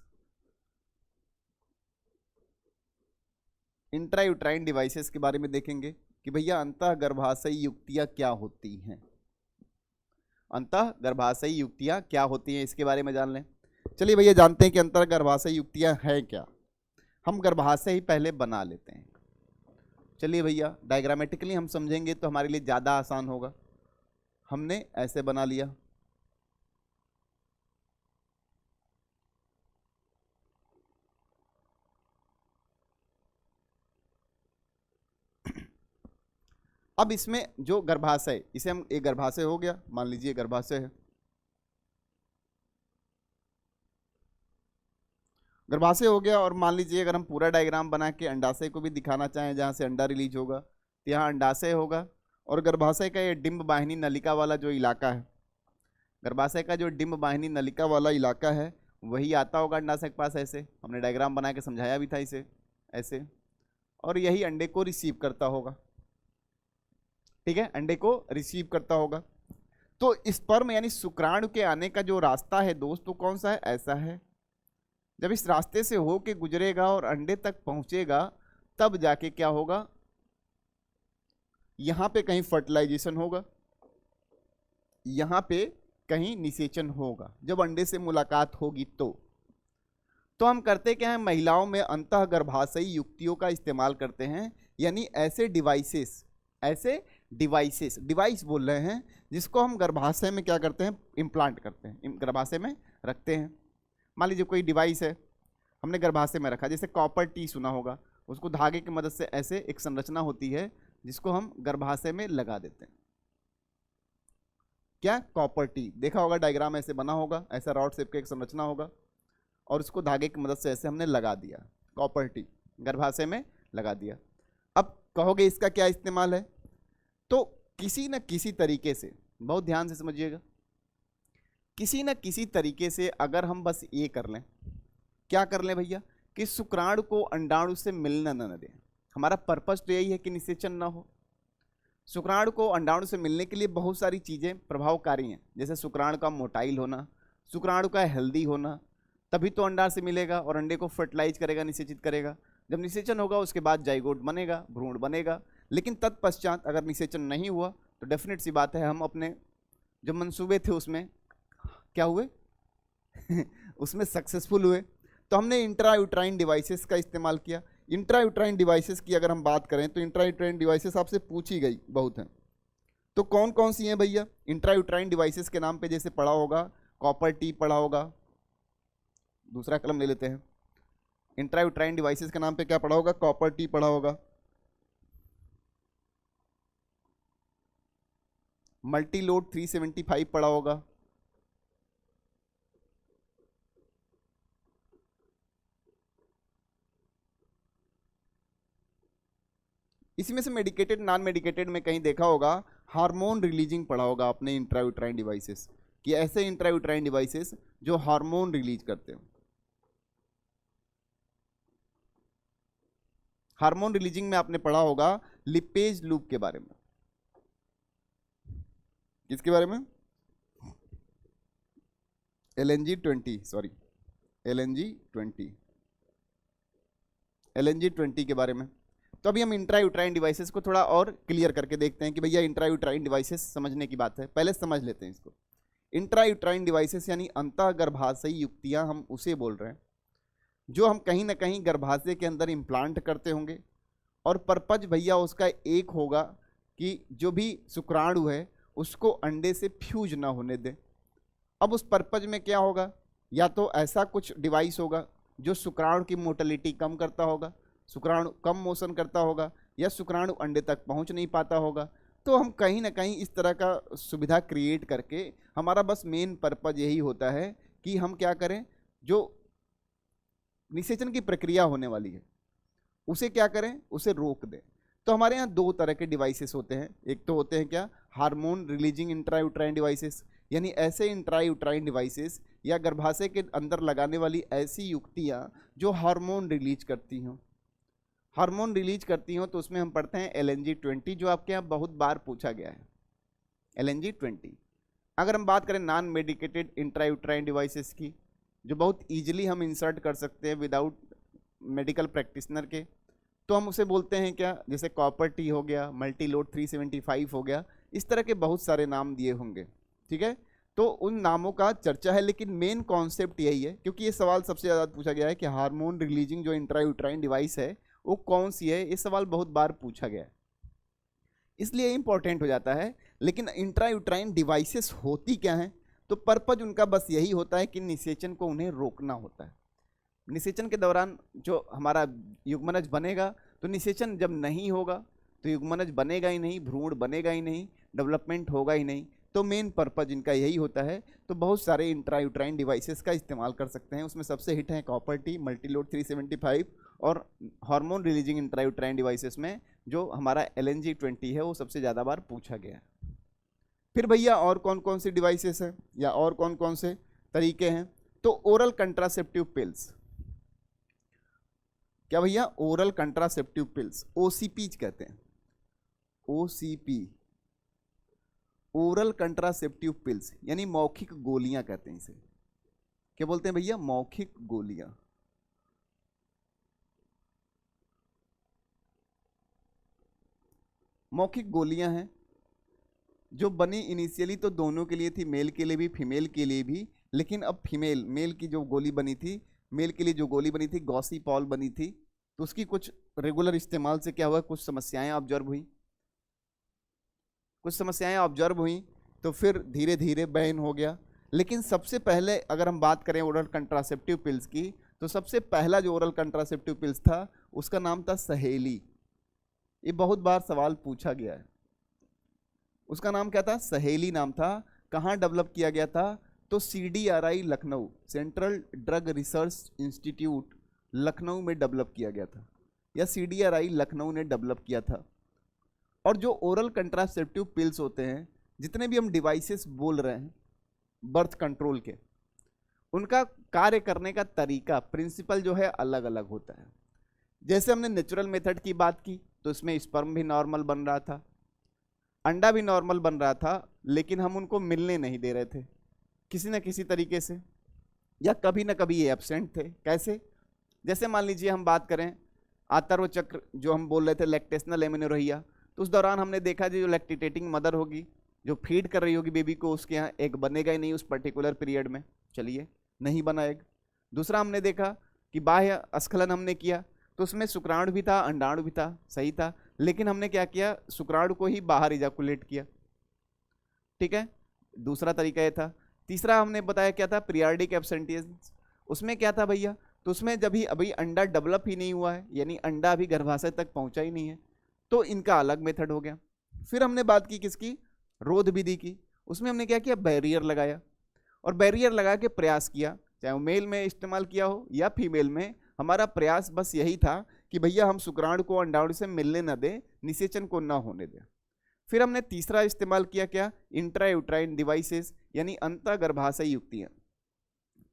intrauterine devices के बारे में देखेंगे कि भैया अंतः गर्भाशयी युक्तियां क्या होती हैं, अंतः गर्भाशयी युक्तियां क्या होती हैं इसके बारे में जान लें। चलिए भैया जानते हैं कि अंतः गर्भाशयी युक्तियां हैं क्या। हम गर्भाशय ही पहले बना लेते हैं। चलिए भैया डायग्रामेटिकली हम समझेंगे तो हमारे लिए ज़्यादा आसान होगा। हमने ऐसे बना लिया, अब इसमें जो गर्भाशय, इसे हम एक गर्भाशय हो गया, मान लीजिए गर्भाशय है, गर्भाशय हो गया। और मान लीजिए अगर हम पूरा डायग्राम बना के अंडाशय को भी दिखाना चाहें जहाँ से अंडा रिलीज होगा, तो यहाँ अंडाशय होगा। और गर्भाशय का ये डिंब वाहिनी नलिका वाला जो इलाका है, गर्भाशय का जो डिंब वाहिनी नलिका वाला इलाका है वही आता होगा अंडाशय के पास, ऐसे हमने डायग्राम बना के समझाया भी था इसे, ऐसे। और यही अंडे को रिसीव करता होगा, ठीक है, अंडे को रिसीव करता होगा। तो स्पर्म यानी शुक्राणु के आने का जो रास्ता है दोस्तों कौन सा है, ऐसा है। जब इस रास्ते से हो के गुजरेगा और अंडे तक पहुंचेगा तब जाके क्या होगा, यहां पे कहीं फर्टिलाइजेशन होगा, यहां पे कहीं निषेचन होगा जब अंडे से मुलाकात होगी। तो हम करते क्या है, महिलाओं में अंतः गर्भाशयी युक्तियों का इस्तेमाल करते हैं, यानी ऐसे डिवाइसेस, ऐसे डिवाइस बोल रहे हैं जिसको हम गर्भाशय में क्या करते हैं, इम्प्लांट करते हैं, गर्भाशय में रखते हैं। मान लीजिए कोई डिवाइस है हमने गर्भाशय में रखा, जैसे कॉपर टी सुना होगा, उसको धागे की मदद से ऐसे एक संरचना होती है जिसको हम गर्भाशय में लगा देते हैं। क्या, कॉपर टी देखा होगा, डायग्राम ऐसे बना होगा, ऐसा रॉड शेप का एक संरचना होगा और उसको धागे की मदद से ऐसे हमने लगा दिया, कॉपर टी गर्भाशय में लगा दिया। अब कहोगे इसका क्या इस्तेमाल है, तो किसी न किसी तरीके से, बहुत ध्यान से समझिएगा, किसी न किसी तरीके से अगर हम बस ये कर लें, क्या कर लें भैया, कि शुक्राणु को अंडाणु से मिलना न दें। हमारा पर्पस तो यही है कि निषेचन ना हो। शुक्राणु को अंडाणु से मिलने के लिए बहुत सारी चीज़ें प्रभावकारी हैं, जैसे शुक्राणु का मोटाइल होना, शुक्राणु का हेल्दी होना, तभी तो अंडा से मिलेगा और अंडे को फर्टिलाइज करेगा, निषेचित करेगा। जब निषेचन होगा उसके बाद जाइगोट बनेगा, भ्रूण बनेगा। लेकिन तत्पश्चात अगर निषेचन नहीं हुआ तो डेफिनेट सी बात है हम अपने जो मंसूबे थे उसमें क्या हुए उसमें सक्सेसफुल हुए। तो हमने इंट्रायूट्राइन डिवाइसेस का इस्तेमाल किया। इंट्रायूट्राइन डिवाइसेस की अगर हम बात करें तो इंट्रायूट्राइन डिवाइसेस आपसे पूछी गई बहुत हैं, तो कौन कौन सी हैं भैया इंट्रायूट्राइन डिवाइसेस के नाम पे, जैसे पढ़ा होगा कॉपर टी पढ़ा होगा, दूसरा कलम ले लेते हैं। इंट्रायूट्राइन डिवाइसेस के नाम पे क्या पढ़ा होगा, कॉपर टी पढ़ा होगा, मल्टीलोड 375 पढ़ा होगा, इसमें से मेडिकेटेड नॉन मेडिकेटेड में कहीं देखा होगा हार्मोन रिलीजिंग पढ़ा होगा आपने इंट्रायूट्राइन डिवाइसेस, कि ऐसे इंट्रायूट्राइन डिवाइसेस जो हार्मोन रिलीज करते हैं। हार्मोन रिलीजिंग में आपने पढ़ा होगा लिपेज लूप के बारे में। किसके बारे में, LNG-20 सॉरी LNG-20 के बारे में। तो अभी हम इंट्रायूट्राइन डिवाइसेस को थोड़ा और क्लियर करके देखते हैं कि भैया इंट्रायूट्राइन डिवाइसेस समझने की बात है, पहले समझ लेते हैं इसको। इंट्रायूट्राइन डिवाइसेस यानी अंतः गर्भाशयी युक्तियां हम उसे बोल रहे हैं जो हम कहीं ना कहीं गर्भाशय के अंदर इम्प्लांट करते होंगे और पर्पज भैया उसका एक होगा कि जो भी शुक्राणु है उसको अंडे से फ्यूज ना होने दे। अब उस पर्पज में क्या होगा, या तो ऐसा कुछ डिवाइस होगा जो शुक्राणु की मोटिलिटी कम करता होगा, शुक्राणु कम मोशन करता होगा, या शुक्राणु अंडे तक पहुंच नहीं पाता होगा। तो हम कहीं ना कहीं इस तरह का सुविधा क्रिएट करके, हमारा बस मेन पर्पज यही होता है कि हम क्या करें, जो निषेचन की प्रक्रिया होने वाली है उसे क्या करें, उसे रोक दें। तो हमारे यहाँ दो तरह के डिवाइसेस होते हैं। एक तो होते हैं क्या, हार्मोन रिलीजिंग इंट्रायूट्राइन डिवाइसेस, यानी ऐसे इंट्रायूट्राइन डिवाइसेस या गर्भाशय के अंदर लगाने वाली ऐसी युक्तियाँ जो हार्मोन रिलीज करती हों। हार्मोन रिलीज करती हों तो उसमें हम पढ़ते हैं LNG-20, जो आपके यहाँ बहुत बार पूछा गया है, LNG-20। अगर हम बात करें नॉन मेडिकेटेड इंट्रायूट्राइन डिवाइसेस की, जो बहुत ईजिली हम इंसर्ट कर सकते हैं विदाउट मेडिकल प्रैक्टिशनर के, तो हम उसे बोलते हैं क्या, जैसे कॉपर टी हो गया, मल्टीलोड 375 हो गया, इस तरह के बहुत सारे नाम दिए होंगे। ठीक है, तो उन नामों का चर्चा है, लेकिन मेन कॉन्सेप्ट यही है, क्योंकि ये सवाल सबसे ज़्यादा पूछा गया है कि हार्मोन रिलीजिंग जो इंट्रायूट्राइन डिवाइस है वो कौन सी है। ये सवाल बहुत बार पूछा गया है, इसलिए इंपॉर्टेंट हो जाता है। लेकिन इंट्रायूट्राइन डिवाइसेस होती क्या हैं, तो पर्पज उनका बस यही होता है कि निषेचन को उन्हें रोकना होता है। निषेचन के दौरान जो हमारा युग्मनज बनेगा, तो निषेचन जब नहीं होगा तो युग्मनज बनेगा ही नहीं, भ्रूण बनेगा ही नहीं, डेवलपमेंट होगा ही नहीं। तो मेन पर्पज इनका यही होता है। तो बहुत सारे इंट्रायूट्राइन डिवाइसेस का इस्तेमाल कर सकते हैं, उसमें सबसे हिट है कॉपर टी, मल्टीलोड 375 और हार्मोन रिलीजिंग इंट्रायूट्राइन डिवाइसेस में जो हमारा LNG-20 है वो सबसे ज़्यादा बार पूछा गया है। फिर भैया और कौन कौन सी डिवाइसेस हैं या और कौन कौन से तरीके हैं, तो ओरल कंट्रासेप्टिव पिल्स। क्या भैया, ओरल कंट्रासेप्टिव पिल्स, OCP कहते हैं, OCP, ओरल कंट्रासेप्टिव पिल्स, यानी मौखिक गोलियां कहते हैं इसे। क्या बोलते हैं भैया, मौखिक गोलियां। मौखिक गोलियां हैं जो बनी इनिशियली तो दोनों के लिए थी, मेल के लिए भी फीमेल के लिए भी, लेकिन अब फीमेल मेल की जो गोली बनी थी, मेल के लिए जो गोली बनी थी गॉसी पॉल बनी थी, तो उसकी कुछ रेगुलर इस्तेमाल से क्या हुआ, कुछ समस्याएं ऑब्जर्व हुई, तो फिर धीरे धीरे बैन हो गया। लेकिन सबसे पहले अगर हम बात करें ओरल कंट्रासेप्टिव पिल्स की, तो सबसे पहला जो ओरल कंट्रासेप्टिव पिल्स था उसका नाम था सहेली। ये बहुत बार सवाल पूछा गया है, उसका नाम क्या था, सहेली नाम था। कहाँ डेवलप किया गया था, तो CDRI Lucknow, central drug research institute Lucknow में डेवलप किया गया था, या CDRI लखनऊ ने डेवलप किया था। और जो ओरल कंट्रासेप्टिव पिल्स होते हैं, जितने भी हम डिवाइसेस बोल रहे हैं बर्थ कंट्रोल के, उनका कार्य करने का तरीका, प्रिंसिपल जो है अलग अलग होता है। जैसे हमने नेचुरल मेथड की बात की, तो इसमें स्पर्म भी नॉर्मल बन रहा था, अंडा भी नॉर्मल बन रहा था, लेकिन हम उनको मिलने नहीं दे रहे थे किसी न किसी तरीके से, या कभी ना कभी ये एब्सेंट थे। कैसे, जैसे मान लीजिए हम बात करें आतर्व चक्र जो हम बोल रहे थे, लैक्टेशनल एमेनोरहिया, तो उस दौरान हमने देखा जो लैक्टिटेटिंग मदर होगी, जो फीड कर रही होगी बेबी को, उसके यहाँ एग बनेगा ही नहीं उस पर्टिकुलर पीरियड में, चलिए नहीं बना एग। दूसरा हमने देखा कि बाह्य स्खलन हमने किया, तो उसमें शुक्राणु भी था, अंडाणु भी था, सही था, लेकिन हमने क्या किया, शुक्राणु को ही बाहर इजाकुलेट किया। ठीक है, दूसरा तरीका ये था। तीसरा हमने बताया क्या था, पीरियाडिक एब्सेंटिज्म। उसमें क्या था भैया, तो उसमें जब ही अभी अंडा डेवलप ही नहीं हुआ है, यानी अंडा अभी गर्भाशय तक पहुंचा ही नहीं है, तो इनका अलग मेथड हो गया। फिर हमने बात की किसकी, रोध विधि की। उसमें हमने क्या किया, बैरियर लगाया, और बैरियर लगा के प्रयास किया, चाहे वो मेल में इस्तेमाल किया हो या फीमेल में, हमारा प्रयास बस यही था कि भैया हम शुक्राणु को अंडाणु से मिलने न दें, निषेचन को न होने दें। फिर हमने तीसरा इस्तेमाल किया क्या, इंट्रायूट्राइन डिवाइसेस, यानी अंतःगर्भाशयी युक्तियां।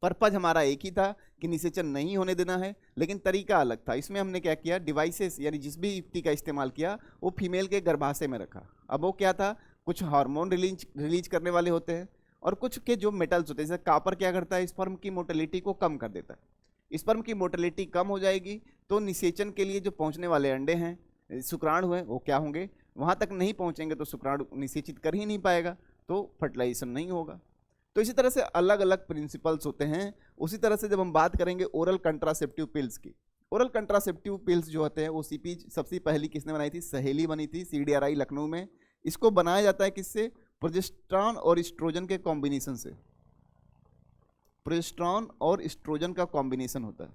पर्पज हमारा एक ही था कि निषेचन नहीं होने देना है, लेकिन तरीका अलग था। इसमें हमने क्या किया, डिवाइसेस यानी जिस भी युक्ति का इस्तेमाल किया वो फीमेल के गर्भाशय में रखा। अब वो क्या था, कुछ हार्मोन रिलीज करने वाले होते हैं, और कुछ के जो मेटल्स होते हैं, जैसे कापर क्या करता है, स्पर्म की मोटिलिटी को कम कर देता है। स्पर्म की मोटिलिटी कम हो जाएगी तो निषेचन के लिए जो पहुंचने वाले अंडे हैं, शुक्राणु हैं, वो क्या होंगे, वहां तक नहीं पहुंचेंगे, तो शुक्राणु निषेचित कर ही नहीं पाएगा, तो फर्टिलाइजेशन नहीं होगा। तो इसी तरह से अलग अलग प्रिंसिपल्स होते हैं। उसी तरह से जब हम बात करेंगे ओरल कंट्रासेप्टिव पिल्स की, ओरल कंट्रासेप्टिव पिल्स जो होते हैं ओसीपी सबसे पहली किसने बनाई थी? सहेली बनी थी, सीडीआरआई लखनऊ में। इसको बनाया जाता है किससे? प्रोजेस्टेरॉन और एस्ट्रोजन के कॉम्बिनेशन से। प्रोजेस्टेरॉन और एस्ट्रोजन का कॉम्बिनेशन होता है।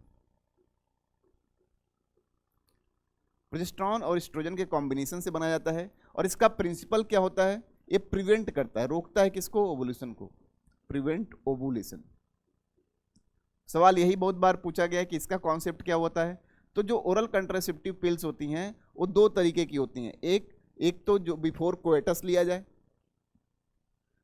प्रोजेस्टेरॉन और एस्ट्रोजन के कॉम्बिनेशन से बनाया जाता है। और इसका प्रिंसिपल क्या होता है? ये प्रिवेंट करता है, रोकता है किसको? ओवुलेशन को। Prevent ovulation. सवाल यही बहुत बार पूछा गया है कि इसका कॉन्सेप्ट क्या होता है। तो जो ओरल कंट्रासेप्टिव पिल्स होती हैं वो दो तरीके की होती हैं। एक तो जो बिफोर कोएटस लिया जाए,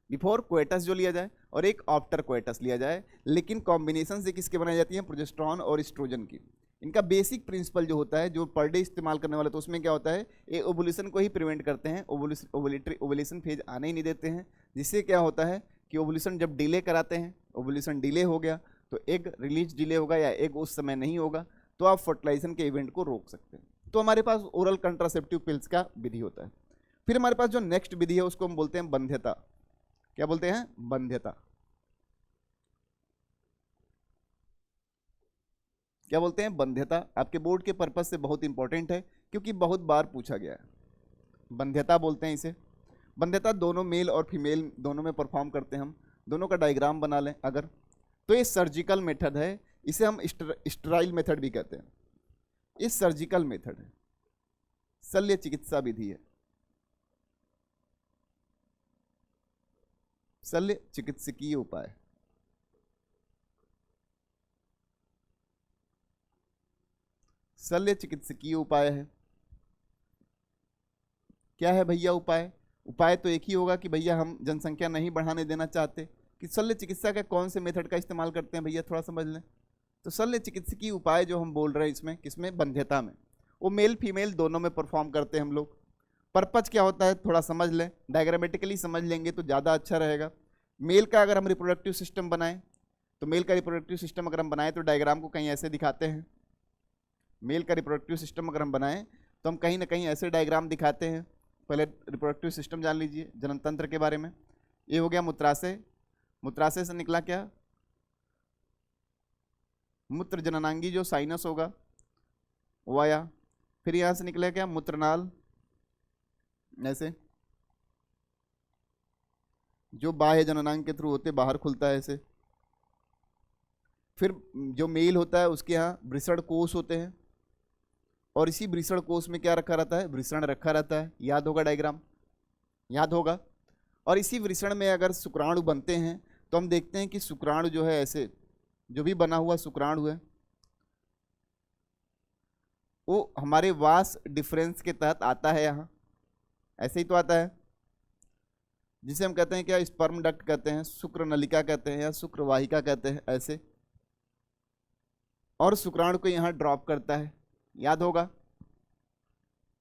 बिफोर कोएटस जो लिया जाए, और एक आफ्टर कोएटस लिया जाए। लेकिन कॉम्बिनेशन से किसके बनाई जाती हैं? प्रोजेस्टेरॉन और एस्ट्रोजन की। इनका बेसिक प्रिंसिपल जो होता है, जो पर डे इस्तेमाल करने वाले, तो उसमें क्या होता है? ये ओवुलेशन को ही प्रिवेंट करते हैं, ओवुलेशन फेज आने ही नहीं देते हैं। जिससे क्या होता है कि ओवुलेशन जब डिले कराते हैं, ओवुलेशन डिले हो गया तो एग रिलीज डिले होगा या एग उस समय नहीं होगा, तो आप फर्टिलाइजेशन के इवेंट को रोक सकते हैं। तो हमारे पास ओरल कंट्रासेप्टिव पिल्स का विधि होता है। फिर हमारे पास जो नेक्स्ट विधि है उसको हम बोलते हैं बंध्यता। क्या बोलते हैं? बंध्यता। क्या बोलते हैं? बंध्यता। आपके बोर्ड के पर्पज से बहुत इंपॉर्टेंट है क्योंकि बहुत बार पूछा गया है। बंध्यता बोलते हैं इसे। बंध्यता दोनों मेल और फीमेल दोनों में परफॉर्म करते हैं हम। दोनों का डायग्राम बना लें अगर, तो ये सर्जिकल मेथड है। इसे हम स्टेराइल मेथड भी कहते हैं। ये सर्जिकल मेथड है, शल्य चिकित्सा विधि है, शल्य चिकित्सकीय उपाय। शल्य चिकित्सकीय उपाय है। क्या है भैया उपाय? उपाय तो एक ही होगा कि भैया हम जनसंख्या नहीं बढ़ाने देना चाहते। कि शल्य चिकित्सा के कौन से मेथड का इस्तेमाल करते हैं भैया, थोड़ा समझ लें। तो शल्य चिकित्सकीय उपाय जो हम बोल रहे हैं इसमें, किसमें? बंध्यता में। वो मेल फीमेल दोनों में परफॉर्म करते हैं हम लोग। पर्पज क्या होता है थोड़ा समझ लें, डायग्रामेटिकली समझ लेंगे तो ज़्यादा अच्छा रहेगा। मेल का अगर हम रिप्रोडक्टिव सिस्टम बनाएं, तो मेल का रिप्रोडक्टिव सिस्टम अगर हम बनाएं तो डायग्राम को कहीं ऐसे दिखाते हैं। मेल का रिप्रोडक्टिव सिस्टम अगर हम बनाएं तो हम कहीं ना कहीं ऐसे डायग्राम दिखाते हैं। पहले रिप्रोडक्टिव सिस्टम जान लीजिए, जननतंत्र के बारे में। ये हो गया मूत्राशय। मूत्राशय से निकला क्या? मूत्र जननांगी जो साइनस होगा वो आया। फिर यहाँ से निकला क्या? मूत्रनाल, ऐसे जो बाह्य जननांग के थ्रू होते बाहर खुलता है ऐसे। फिर जो मेल होता है उसके यहाँ वृषण कोष होते हैं, और इसी वृषण कोष में क्या रखा रहता है? वृषण रखा रहता है। याद होगा डायग्राम, याद होगा। और इसी वृषण में अगर शुक्राणु बनते हैं तो हम देखते हैं कि शुक्राणु जो है ऐसे, जो भी बना हुआ शुक्राणु है वो हमारे वास डिफरेंस के तहत आता है। यहाँ ऐसे ही तो आता है, जिसे हम कहते हैं क्या? स्पर्म डक्ट कहते हैं, शुक्र नलिका कहते हैं, या शुक्र वाहिका कहते हैं ऐसे। और शुक्राणु को यहाँ ड्रॉप करता है। याद होगा,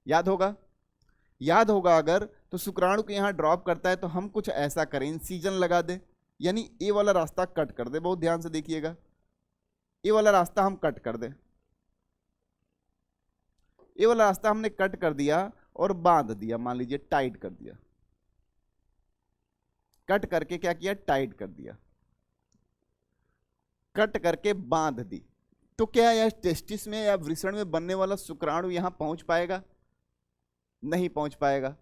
याद होगा, याद होगा। अगर तो शुक्राणु को यहाँ ड्रॉप करता है तो हम कुछ ऐसा करें, इंसीजन लगा दे, यानी ये वाला रास्ता कट कर दे। बहुत ध्यान से देखिएगा, ये वाला रास्ता हम कट कर दे। ये वाला रास्ता हमने कट कर दिया और बांध दिया, मान लीजिए टाइट कर दिया। कट करके क्या किया? टाइट कर दिया। कट करके बांध दी। तो क्या यह टेस्टिस में या वृषण में बनने वाला शुक्राणु यहां पहुंच पाएगा? नहीं पहुंच पाएगा।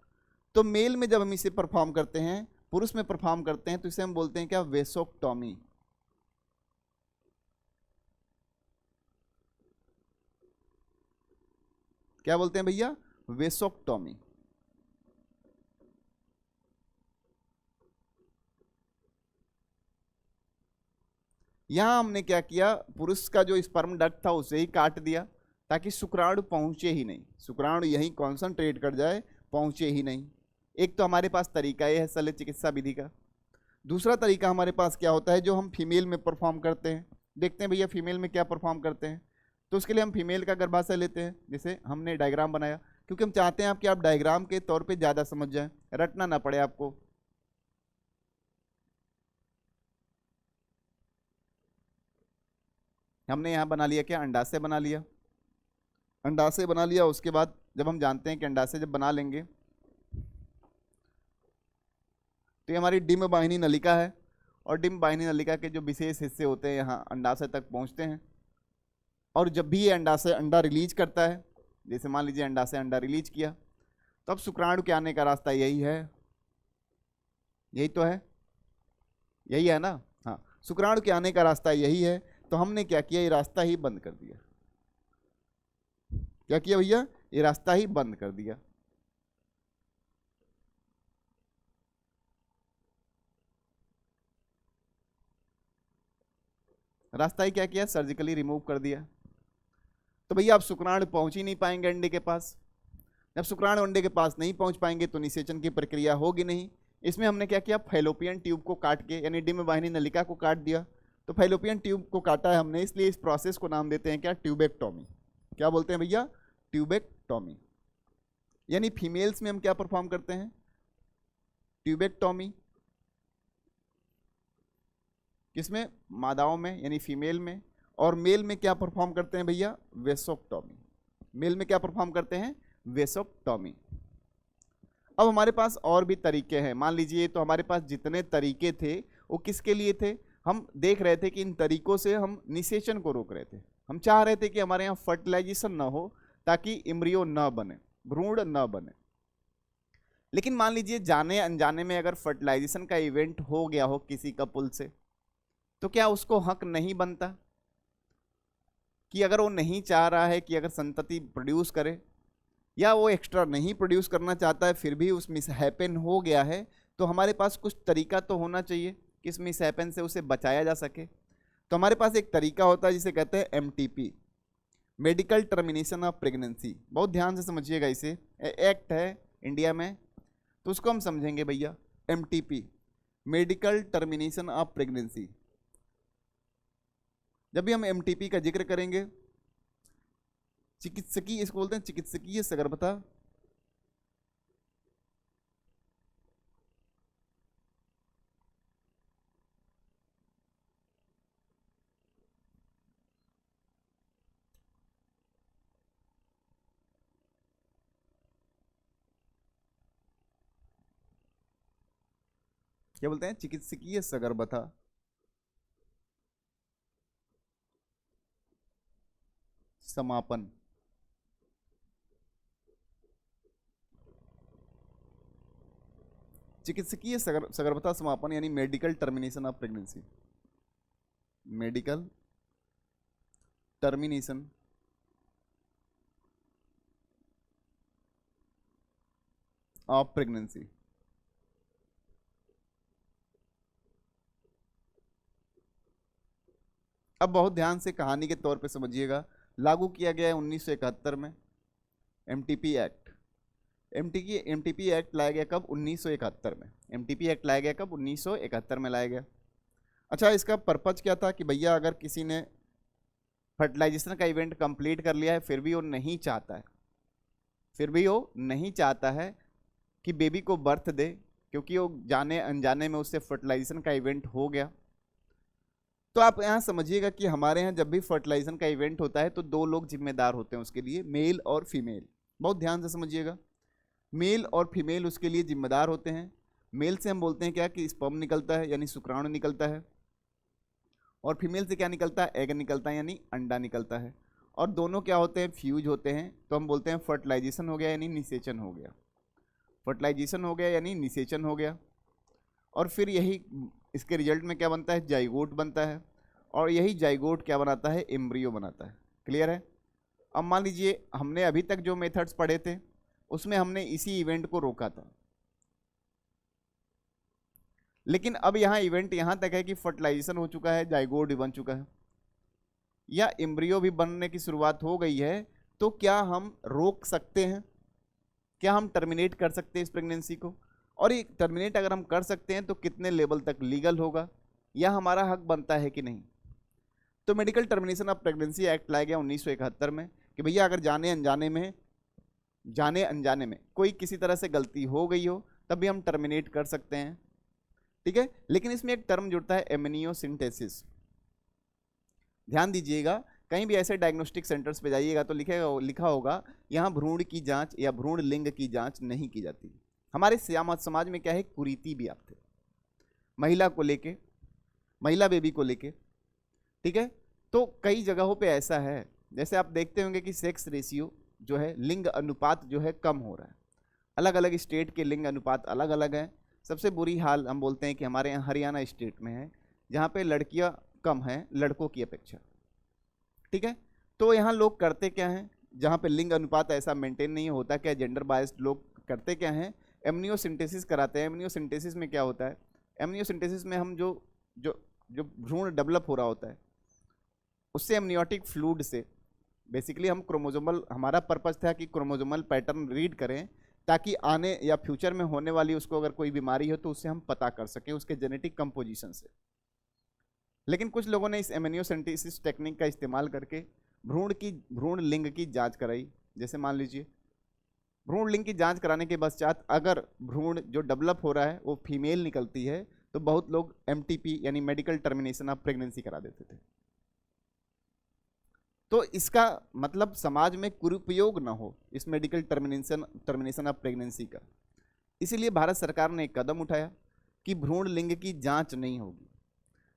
तो मेल में जब हम इसे परफॉर्म करते हैं, पुरुष में परफॉर्म करते हैं, तो इसे हम बोलते हैं क्या? वेसोक्टॉमी। क्या बोलते हैं भैया? वेसोक्टॉमी। यहां हमने क्या किया? पुरुष का जो स्पर्म डक्ट था उसे ही काट दिया ताकि शुक्राणु पहुंचे ही नहीं, शुक्राणु यहीं कॉन्संट्रेट कर जाए, पहुंचे ही नहीं। एक तो हमारे पास तरीका यह है शल्य चिकित्सा विधि का। दूसरा तरीका हमारे पास क्या होता है, जो हम फीमेल में परफॉर्म करते हैं। देखते हैं भैया फीमेल में क्या परफॉर्म करते हैं। तो उसके लिए हम फीमेल का गर्भाशय लेते हैं, जैसे हमने डायग्राम बनाया, क्योंकि हम चाहते हैं कि आप डायग्राम के तौर पे ज़्यादा समझ जाएं, रटना ना पड़े आपको। हमने यहाँ बना लिया क्या? अंडाशय बना लिया। अंडाशय बना लिया, उसके बाद जब हम जानते हैं कि अंडाशय जब बना लेंगे तो ये हमारी डिम्ब वाहिनी नलिका है, और डिम्ब वाहिनी नलिका के जो विशेष हिस्से होते हैं यहाँ अंडाशय तक पहुँचते हैं। और जब भी ये अंडा से अंडा रिलीज करता है, जैसे मान लीजिए अंडा से अंडा रिलीज किया, तो अब शुक्राणु के आने का रास्ता यही है, यही तो है, यही है ना। हाँ, शुक्राणु के आने का रास्ता यही है, तो हमने क्या किया, ये रास्ता ही बंद कर दिया। क्या किया भैया, ये रास्ता ही बंद कर दिया। रास्ता ही क्या किया, सर्जिकली रिमूव कर दिया। तो भैया अब शुक्राणु पहुंच ही नहीं पाएंगे अंडे के पास। जब शुक्राणु अंडे के पास नहीं पहुंच पाएंगे तो निषेचन की प्रक्रिया होगी नहीं। इसमें हमने क्या किया, फैलोपियन ट्यूब को काट के, यानी डिम्ब वाहिनी नलिका को काट दिया। तो फैलोपियन ट्यूब को काटा है हमने, इसलिए इस प्रोसेस को नाम देते हैं क्या, ट्यूबेक्टोमी। क्या बोलते हैं भैया, ट्यूबेक्टोमी। यानी फीमेल्स में हम क्या परफॉर्म करते हैं, ट्यूबेक्टोमी। किसमें, मादाओं में यानी फीमेल में। और मेल में क्या परफॉर्म करते हैं भैया, वेसोक्टोमी। मेल में क्या परफॉर्म करते हैं, वेसोक्टोमी। अब हमारे पास और भी तरीके हैं, मान लीजिए तो हमारे पास जितने तरीके थे वो किसके लिए थे, हम देख रहे थे कि इन तरीकों से हम निषेचन को रोक रहे थे। हम चाह रहे थे कि हमारे यहाँ फर्टिलाइजेशन ना हो, ताकि इम्ब्रियो न बने, भ्रूण न बने। लेकिन मान लीजिए जाने अनजाने में अगर फर्टिलाइजेशन का इवेंट हो गया हो किसी कपुल से, तो क्या उसको हक नहीं बनता कि अगर वो नहीं चाह रहा है कि अगर संतति प्रोड्यूस करे, या वो एक्स्ट्रा नहीं प्रोड्यूस करना चाहता है, फिर भी उस मिसहैपन हो गया है, तो हमारे पास कुछ तरीका तो होना चाहिए कि इस मिसहैपन से उसे बचाया जा सके। तो हमारे पास एक तरीका होता है जिसे कहते हैं MTP, medical termination of pregnancy. बहुत ध्यान से समझिएगा, इसे एक्ट है इंडिया में, तो उसको हम समझेंगे भैया, MTP, medical termination of pregnancy. जब भी हम MTP का जिक्र करेंगे, चिकित्सकीय, इसको बोलते हैं चिकित्सकीय सगर्भता क्या बोलते हैं, चिकित्सकीय सगर्भता समापन। चिकित्सकीय सगर्भता समापन यानी medical termination of pregnancy, medical termination of pregnancy. अब बहुत ध्यान से कहानी के तौर पे समझिएगा, लागू किया गया है 1971 में MTP एक्ट। MTP एक्ट लाया गया कब, 1971 में। MTP एक्ट लाया गया कब, 1971 में लाया गया। अच्छा, इसका पर्पज क्या था कि भैया अगर किसी ने फर्टिलाइजेशन का इवेंट कंप्लीट कर लिया है, फिर भी वो नहीं चाहता है, फिर भी वो नहीं चाहता है कि बेबी को बर्थ दे, क्योंकि वो जाने अनजाने में उससे फर्टिलाइजेशन का इवेंट हो गया। तो आप यहाँ समझिएगा कि हमारे यहाँ जब भी फर्टिलाइजेशन का इवेंट होता है तो दो लोग जिम्मेदार होते हैं उसके लिए, मेल और फीमेल। बहुत ध्यान से समझिएगा, मेल और फीमेल उसके लिए जिम्मेदार होते हैं। मेल से हम बोलते हैं क्या कि स्पर्म निकलता है यानी शुक्राणु निकलता है, और फीमेल से क्या निकलता है, एग निकलता है यानी अंडा निकलता है। और दोनों क्या होते हैं, फ्यूज होते हैं। तो हम बोलते हैं फर्टिलाइजेशन हो गया यानी निषेचन हो गया, फर्टिलाइजेशन हो गया यानी निषेचन हो गया। और फिर यही इसके रिजल्ट में क्या बनता है, जाइगोट बनता है, और यही जाइगोट क्या बनाता है, एम्ब्रियो बनाता है। क्लियर है। अब मान लीजिए हमने अभी तक जो मेथड्स पढ़े थे उसमें हमने इसी इवेंट को रोका था, लेकिन अब यहाँ इवेंट यहाँ तक है कि फर्टिलाइजेशन हो चुका है, जाइगोट भी बन चुका है, या एम्ब्रियो भी बनने की शुरुआत हो गई है। तो क्या हम रोक सकते हैं, क्या हम टर्मिनेट कर सकते हैं इस प्रेगनेंसी को? और ये टर्मिनेट अगर हम कर सकते हैं तो कितने लेवल तक लीगल होगा, या हमारा हक बनता है कि नहीं? तो medical termination of pregnancy act लाया गया 1971 में कि भैया अगर जाने अनजाने में कोई किसी तरह से गलती हो गई हो तब भी हम टर्मिनेट कर सकते हैं। ठीक है, लेकिन इसमें एक टर्म जुड़ता है, एमनियोसिंथेसिस। ध्यान दीजिएगा, कहीं भी ऐसे डायग्नोस्टिक सेंटर्स पे जाइएगा तो लिखा होगा यहाँ भ्रूण की जांच या भ्रूण लिंग की जांच नहीं की जाती। हमारे समाज में क्या है, कुरीति भी आप थे महिला को लेके, महिला बेबी को लेके। ठीक है, तो कई जगहों पे ऐसा है जैसे आप देखते होंगे कि सेक्स रेशियो जो है, लिंग अनुपात जो है कम हो रहा है। अलग अलग स्टेट के लिंग अनुपात अलग अलग हैं। सबसे बुरी हाल हम बोलते हैं कि हमारे यहाँ हरियाणा स्टेट में है, जहाँ पे लड़कियाँ कम हैं लड़कों की अपेक्षा। ठीक है, तो यहाँ लोग करते क्या हैं, जहाँ पे लिंग अनुपात ऐसा मेंटेन नहीं होता, क्या जेंडर बायस्ड लोग करते क्या हैं, एमनियोसिंथेसिस कराते हैं। एमनियोसिंथेसिस में क्या होता है, एमनियोसिंथेसिस में हम जो जो जो भ्रूण डेवलप हो रहा होता है उससे एमनियोटिक फ्लूइड से बेसिकली हम क्रोमोजोमल, हमारा पर्पस था कि क्रोमोजोमल पैटर्न रीड करें ताकि आने या फ्यूचर में होने वाली उसको अगर कोई बीमारी हो तो उससे हम पता कर सकें उसके जेनेटिक कंपोजिशन से। लेकिन कुछ लोगों ने इस एमनियोसेंटेसिस टेक्निक का इस्तेमाल करके भ्रूण लिंग की जांच कराई। जैसे मान लीजिए भ्रूण लिंग की जांच कराने के पश्चात अगर भ्रूण जो डेवलप हो रहा है वो फीमेल निकलती है तो बहुत लोग एमटीपी यानी मेडिकल टर्मिनेशन ऑफ प्रेगनेंसी करा देते थे। तो इसका मतलब समाज में कुरुपयोग ना हो इस मेडिकल टर्मिनेशन ऑफ प्रेगनेंसी का। इसीलिए भारत सरकार ने एक कदम उठाया कि भ्रूण लिंग की जांच नहीं होगी।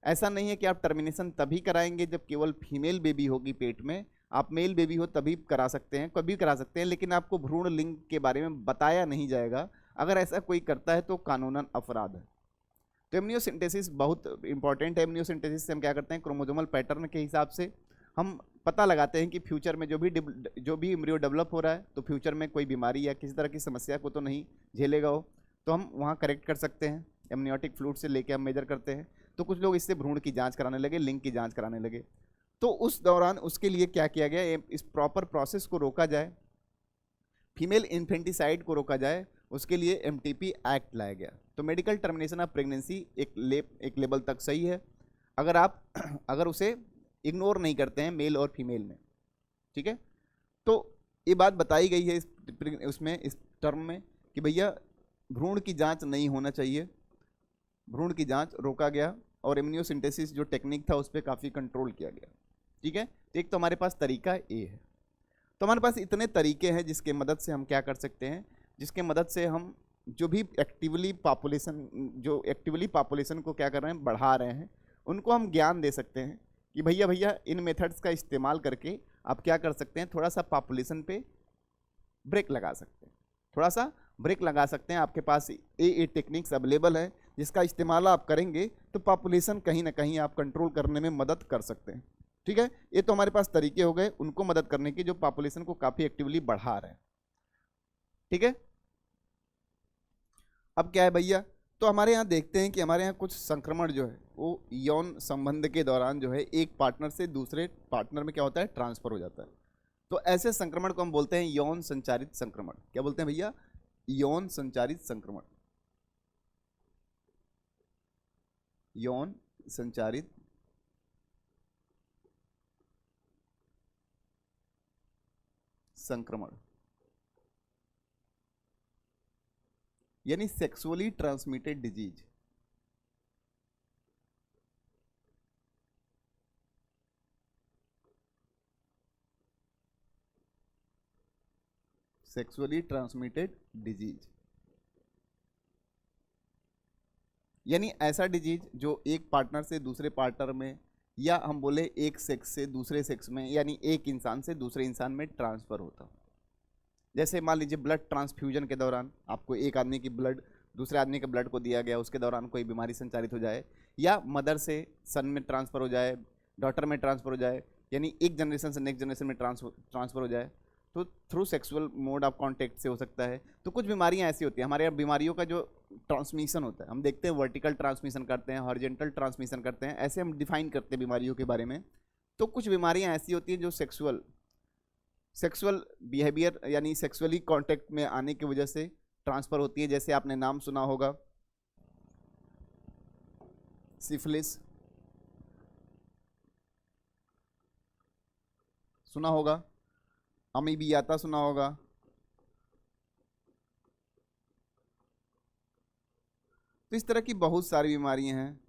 ऐसा नहीं है कि आप टर्मिनेशन तभी कराएंगे जब केवल फीमेल बेबी होगी पेट में, आप मेल बेबी हो तभी करा सकते हैं, कभी करा सकते हैं, लेकिन आपको भ्रूण लिंग के बारे में बताया नहीं जाएगा। अगर ऐसा कोई करता है तो कानूनन अपराध है। तो एमनियोसिंथेसिस बहुत इंपॉर्टेंट है। एमनियोसिंथेसिस से हम क्या करते हैं, क्रोमोजोमल पैटर्न के हिसाब से हम पता लगाते हैं कि फ्यूचर में जो भी एम्ब्रियो डेवलप हो रहा है तो फ्यूचर में कोई बीमारी या किसी तरह की समस्या को तो नहीं झेलेगा वो, तो हम वहाँ करेक्ट कर सकते हैं। एमनियोटिक फ्लूइड से लेके हम मेजर करते हैं। तो कुछ लोग इससे भ्रूण की जांच कराने लगे, लिंग की जांच कराने लगे। तो उस दौरान उसके लिए क्या किया गया, इस प्रॉपर प्रोसेस को रोका जाए, फीमेल इन्फेंटिसाइड को रोका जाए, उसके लिए एमटीपी एक्ट लाया गया। तो मेडिकल टर्मिनेशन ऑफ प्रेगनेंसी एक लेवल तक सही है अगर आप अगर उसे इग्नोर नहीं करते हैं मेल और फीमेल में। ठीक है, तो ये बात बताई गई है इस टर्म में कि भैया भ्रूण की जांच नहीं होना चाहिए, भ्रूण की जांच रोका गया और एमनियोसिंथेसिस जो टेक्निक था उस पर काफ़ी कंट्रोल किया गया। ठीक है, एक तो हमारे पास तरीका ए है। तो हमारे पास इतने तरीके हैं जिसके मदद से हम क्या कर सकते हैं, जिसके मदद से हम जो भी एक्टिवली पॉपुलेशन को क्या कर रहे हैं, बढ़ा रहे हैं, उनको हम ज्ञान दे सकते हैं कि भैया इन मेथड्स का इस्तेमाल करके आप क्या कर सकते हैं, थोड़ा सा पॉपुलेशन पे ब्रेक लगा सकते हैं, थोड़ा सा ब्रेक लगा सकते हैं। आपके पास ए टेक्निक्स अवेलेबल है जिसका इस्तेमाल आप करेंगे तो पॉपुलेशन कहीं ना कहीं आप कंट्रोल करने में मदद कर सकते हैं। ठीक है, ये तो हमारे पास तरीके हो गए उनको मदद करने की जो पॉपुलेशन को काफ़ी एक्टिवली बढ़ा रहे हैं। ठीक है, अब क्या है भैया, तो हमारे यहाँ देखते हैं कि हमारे यहाँ कुछ संक्रमण जो है वो यौन संबंध के दौरान जो है एक पार्टनर से दूसरे पार्टनर में क्या होता है, ट्रांसफर हो जाता है। तो ऐसे संक्रमण को हम बोलते हैं यौन संचारित संक्रमण। क्या बोलते हैं भैया, यौन संचारित संक्रमण। यौन संचारित संक्रमण यानी sexually transmitted disease. Sexually transmitted disease यानी ऐसा डिजीज जो एक पार्टनर से दूसरे पार्टनर में, या हम बोले एक सेक्स से दूसरे सेक्स में, यानी एक इंसान से दूसरे इंसान में ट्रांसफ़र होता हो। जैसे मान लीजिए ब्लड ट्रांसफ्यूजन के दौरान आपको एक आदमी की ब्लड दूसरे आदमी के ब्लड को दिया गया, उसके दौरान कोई बीमारी संचारित हो जाए, या मदर से सन में ट्रांसफ़र हो जाए, डॉटर में ट्रांसफ़र हो जाए, यानी एक जनरेशन से नेक्स्ट जनरेशन में ट्रांसफ़र हो जाए, तो through sexual mode of contact से हो सकता है। तो कुछ बीमारियां ऐसी होती हैं, हमारे यहाँ बीमारियों का जो ट्रांसमिशन होता है हम देखते हैं, वर्टिकल ट्रांसमिशन करते हैं, हॉरिजॉन्टल ट्रांसमिशन करते हैं, ऐसे हम डिफाइन करते हैं बीमारियों के बारे में। तो कुछ बीमारियां ऐसी होती हैं जो सेक्सुअल बिहेवियर यानी सेक्सुअली कॉन्टेक्ट में आने की वजह से ट्रांसफ़र होती है। जैसे आपने नाम सुना होगा सिफिलिस, सुना होगा, अमीबियाता सुना होगा। तो इस तरह की बहुत सारी बीमारियां हैं।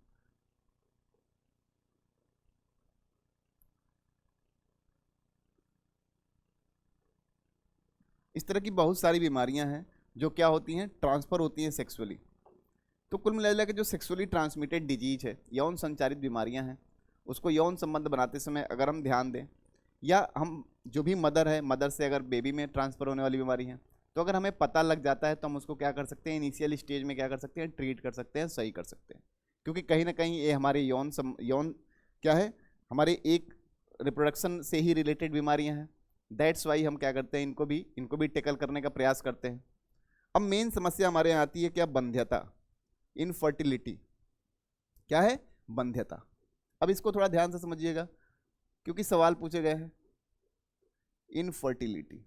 इस तरह की बहुत सारी बीमारियां हैं जो क्या होती हैं, ट्रांसफ़र होती हैं सेक्सुअली। तो कुल मिला के जो सेक्सुअली ट्रांसमिटेड डिजीज है, यौन संचारित बीमारियां हैं, उसको यौन संबंध बनाते समय अगर हम ध्यान दें या हम जो भी मदर है, मदर से अगर बेबी में ट्रांसफ़र होने वाली बीमारी है, तो अगर हमें पता लग जाता है तो हम उसको क्या कर सकते हैं, इनिशियल स्टेज में क्या कर सकते हैं, ट्रीट कर सकते हैं, सही कर सकते हैं। क्योंकि कहीं ना कहीं ये हमारे यौन क्या है, हमारे एक रिप्रोडक्शन से ही रिलेटेड बीमारियां हैं। दैट्स वाई हम क्या करते हैं, इनको भी टेकल करने का प्रयास करते हैं। अब मेन समस्या हमारे यहाँ आती है क्या, बंध्यता, इनफर्टिलिटी। क्या है, बंध्यता। अब इसको थोड़ा ध्यान से समझिएगा क्योंकि सवाल पूछे गए हैं। इनफर्टिलिटी,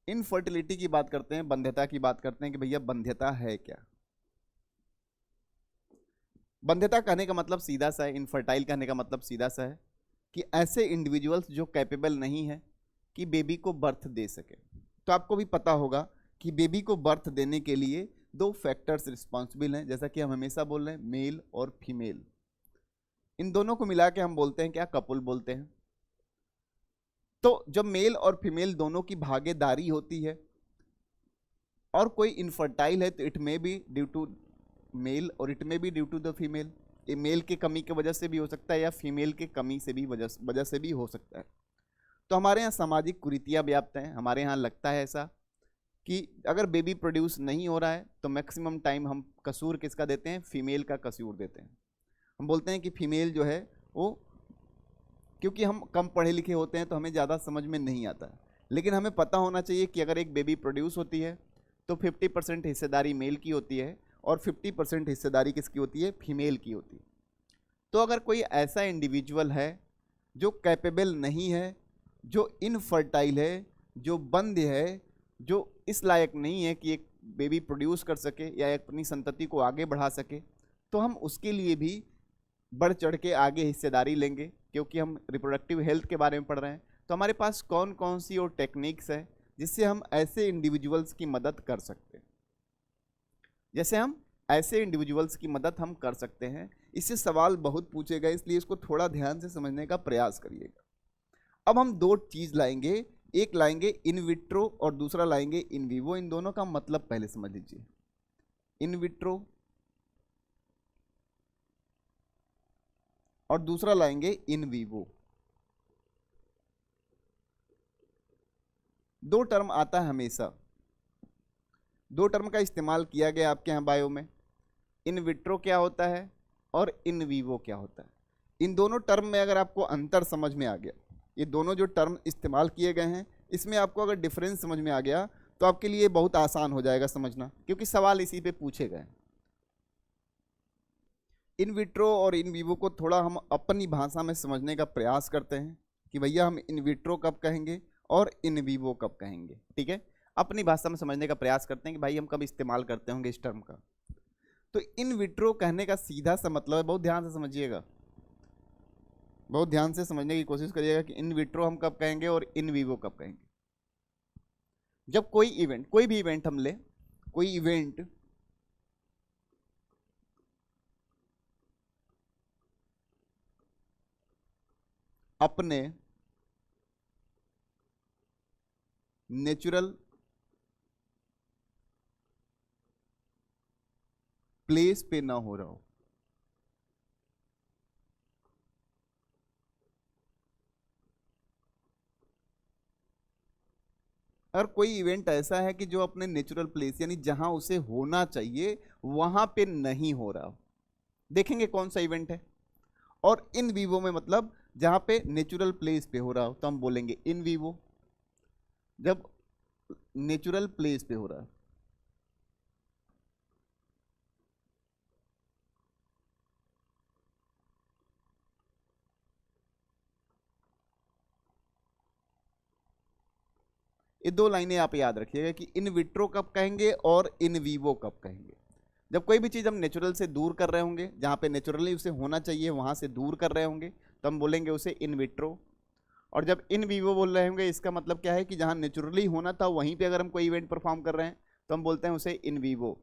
इनफर्टिलिटी की बात करते हैं, बंध्यता की बात करते हैं कि भैया बंध्यता है क्या। बंध्यता कहने का मतलब सीधा सा है, इनफर्टाइल कहने का मतलब सीधा सा है कि ऐसे इंडिविजुअल्स जो कैपेबल नहीं है कि बेबी को बर्थ दे सके। तो आपको भी पता होगा कि बेबी को बर्थ देने के लिए दो फैक्टर्स रिस्पॉन्सिबल हैं, जैसा कि हम हमेशा बोल रहे हैं, मेल और फीमेल। इन दोनों को मिला के हम बोलते हैं क्या, कपुल बोलते हैं। तो जब मेल और फीमेल दोनों की भागीदारी होती है और कोई इनफर्टाइल है तो it may be due to male और it may be due to the female. ये मेल की कमी की वजह से भी हो सकता है या फीमेल की कमी से भी वजह से भी हो सकता है। तो हमारे यहाँ सामाजिक कुरीतियाँ व्याप्त हैं। हमारे यहाँ लगता है ऐसा कि अगर बेबी प्रोड्यूस नहीं हो रहा है तो मैक्सिमम टाइम हम कसूर किसका देते हैं, फीमेल का कसूर देते हैं। हम बोलते हैं कि फीमेल जो है वो, क्योंकि हम कम पढ़े लिखे होते हैं तो हमें ज़्यादा समझ में नहीं आता है, लेकिन हमें पता होना चाहिए कि अगर एक बेबी प्रोड्यूस होती है तो 50% हिस्सेदारी मेल की होती है और 50% हिस्सेदारी किसकी होती है, फीमेल की होती है। तो अगर कोई ऐसा इंडिविजुअल है जो कैपेबल नहीं है, जो इनफर्टाइल है, जो बंध्य है, जो इस लायक नहीं है कि एक बेबी प्रोड्यूस कर सके या अपनी संतति को आगे बढ़ा सके, तो हम उसके लिए भी बढ़ चढ़ के आगे हिस्सेदारी लेंगे। क्योंकि हम रिप्रोडक्टिव हेल्थ के बारे में पढ़ रहे हैं तो हमारे पास कौन कौन सी और टेक्निक्स है जिससे हम ऐसे इंडिविजुअल्स की मदद कर सकते हैं, जैसे हम ऐसे इंडिविजुअल्स की मदद हम कर सकते हैं। इससे सवाल बहुत पूछे गए, इसलिए इसको थोड़ा ध्यान से समझने का प्रयास करिएगा। अब हम दो चीज़ लाएंगे, एक लाएंगे इन विट्रो और दूसरा लाएंगे इन विवो। इन दोनों का मतलब पहले समझ लीजिए। इन विट्रो और दूसरा लाएंगे इन विवो। दो टर्म आता है हमेशा, दो टर्म का इस्तेमाल किया गया आपके यहाँ बायो में। इन विट्रो क्या होता है और इन विवो क्या होता है। इन दोनों टर्म में अगर आपको अंतर समझ में आ गया, ये दोनों जो टर्म इस्तेमाल किए गए हैं इसमें आपको अगर डिफरेंस समझ में आ गया तो आपके लिए बहुत आसान हो जाएगा समझना, क्योंकि सवाल इसी पे पूछे गए। इन विट्रो और इन विवो को थोड़ा हम अपनी भाषा में समझने का प्रयास करते हैं कि भैया हम इन विट्रो कब कहेंगे और इन विवो कब कहेंगे। ठीक है, अपनी भाषा में समझने का प्रयास करते हैं कि भाई हम कब इस्तेमाल करते होंगे इस टर्म का। तो इन विट्रो कहने का सीधा सा मतलब है, बहुत ध्यान से समझिएगा, बहुत ध्यान से समझने की कोशिश करिएगा कि इन विट्रो हम कब कहेंगे और इन विवो कब कहेंगे। जब कोई इवेंट, कोई भी इवेंट हम ले, कोई इवेंट अपने नेचुरल प्लेस पे ना हो रहा हो, अगर कोई इवेंट ऐसा है कि जो अपने नेचुरल प्लेस यानी जहां उसे होना चाहिए वहां पे नहीं हो रहा हो, देखेंगे कौन सा इवेंट है। और इन विवो में मतलब जहां पे नेचुरल प्लेस पे हो रहा हो तो हम बोलेंगे इन विवो। जब नेचुरल प्लेस पे हो रहा है, ये दो लाइनें आप याद रखिएगा कि इन विट्रो कब कहेंगे और इन विवो कब कहेंगे। जब कोई भी चीज़ हम नेचुरल से दूर कर रहे होंगे, जहाँ पे नेचुरली उसे होना चाहिए वहाँ से दूर कर रहे होंगे तो हम बोलेंगे उसे इन विट्रो। और जब इन विवो बोल रहे होंगे इसका मतलब क्या है कि जहाँ नेचुरली होना था वहीं पे अगर हम कोई इवेंट परफॉर्म कर रहे हैं तो हम बोलते हैं उसे इन विवो।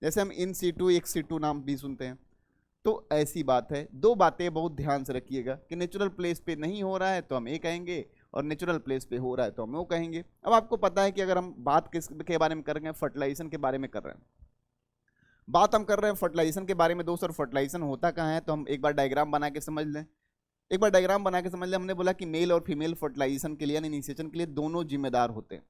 जैसे हम इन सीटू एक्स सीटू नाम भी सुनते हैं। तो ऐसी बात है, दो बातें बहुत ध्यान से रखिएगा कि नेचुरल प्लेस पे नहीं हो रहा है तो हम ये कहेंगे और नेचुरल प्लेस पे हो रहा है तो हम वो कहेंगे। अब आपको पता है कि अगर हम बात किस के बारे में कर रहे हैं, फर्टिलाइजेशन के बारे में कर रहे हैं, बात हम कर रहे हैं फर्टिलाइजेशन के बारे में दोस्त, और फर्टिलाइजेशन होता कहाँ है, तो हम एक बार डायग्राम बना के समझ लें। एक बार डायग्राम बना के समझ लें। हमने बोला कि मेल और फीमेल फर्टिलाइजेशन के लिए यानी निषेचन के लिए दोनों जिम्मेदार होते हैं।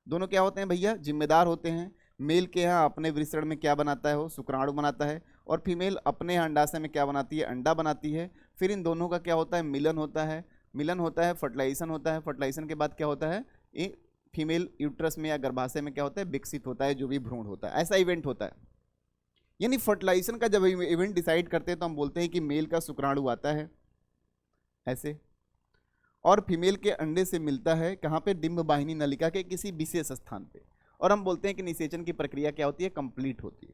दोनों क्या होते हैं भैया? जिम्मेदार होते हैं। मेल के यहाँ अपने विसरण में क्या बनाता है? वो शुक्राणु बनाता है। और फीमेल अपने यहाँ अंडाशय में क्या बनाती है? अंडा बनाती है। फिर इन दोनों का क्या होता है? मिलन होता है। मिलन होता है, फर्टिलाइजेशन होता है। फर्टिलाइजेशन के बाद क्या होता है? ये फीमेल यूट्रस में या गर्भाशय में क्या होता है? विकसित होता है, जो भी भ्रूण होता है। ऐसा इवेंट होता है। यानी फर्टिलाइजेशन का जब इवेंट डिसाइड करते हैं तो हम बोलते हैं कि मेल का शुक्राणु आता है ऐसे, और फीमेल के अंडे से मिलता है कहाँ पे? डिंब वाहिनी नलिका के किसी विशेष स्थान पे, और हम बोलते हैं कि निषेचन की प्रक्रिया क्या होती है? कंप्लीट होती है।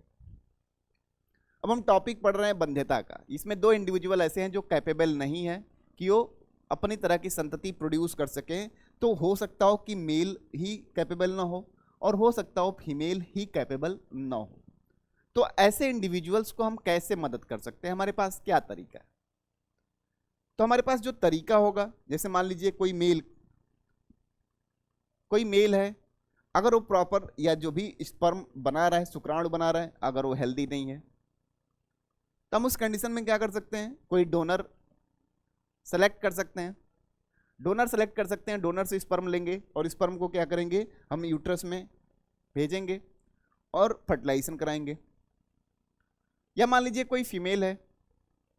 अब हम टॉपिक पढ़ रहे हैं बंध्यता का। इसमें दो इंडिविजुअल ऐसे हैं जो कैपेबल नहीं है कि वो अपनी तरह की संतति प्रोड्यूस कर सकें। तो हो सकता हो कि मेल ही कैपेबल ना हो, और हो सकता हो फीमेल ही कैपेबल ना हो। तो ऐसे इंडिविजुअल्स को हम कैसे मदद कर सकते हैं? हमारे पास क्या तरीका है? तो हमारे पास जो तरीका होगा, जैसे मान लीजिए कोई मेल है, अगर वो प्रॉपर या जो भी स्पर्म बना रहा है, शुक्राणु बना रहा है, अगर वो हेल्दी नहीं है, तो हम उस कंडीशन में क्या कर सकते हैं? कोई डोनर सेलेक्ट कर सकते हैं। डोनर से स्पर्म लेंगे और स्पर्म को क्या करेंगे? हम यूट्रस में भेजेंगे और फर्टिलाइजेशन कराएंगे। या मान लीजिए कोई फीमेल है,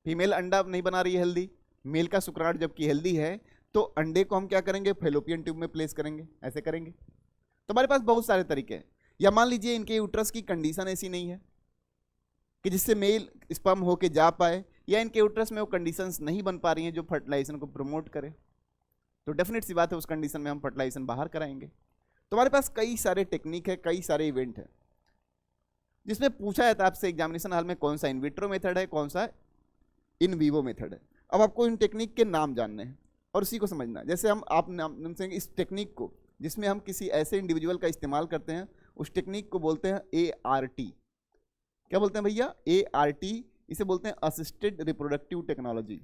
फीमेल अंडा नहीं बना रही है हेल्दी, मेल का शुक्राणु जबकि हेल्दी है, तो अंडे को हम क्या करेंगे? फैलोपियन ट्यूब में प्लेस करेंगे। ऐसे करेंगे। तो हमारे पास बहुत सारे तरीके हैं। या मान लीजिए इनके यूट्रस की कंडीशन ऐसी नहीं है कि जिससे मेल स्पर्म होके जा पाए, या इनके यूट्रस में वो कंडीशंस नहीं बन पा रही हैं जो फर्टिलाइजेशन को प्रमोट करे, तो डेफिनेट सी बात है उस कंडीशन में हम फर्टिलाइजेशन बाहर कराएंगे। तो हमारे पास कई सारे टेक्निक है, कई सारे इवेंट है, जिसमें पूछा जाता है आपसे एग्जामिनेशन हॉल में कौन सा इन विट्रो मेथड है, कौन सा इन वीवो मेथड है। अब आपको इन टेक्निक के नाम जानने हैं और उसी को समझना है। जैसे आप नाम से इस टेक्निक को, जिसमें हम किसी ऐसे इंडिविजुअल का इस्तेमाल करते हैं, उस टेक्निक को बोलते हैं ART। क्या बोलते हैं भैया? ART। इसे बोलते हैं assisted reproductive technology.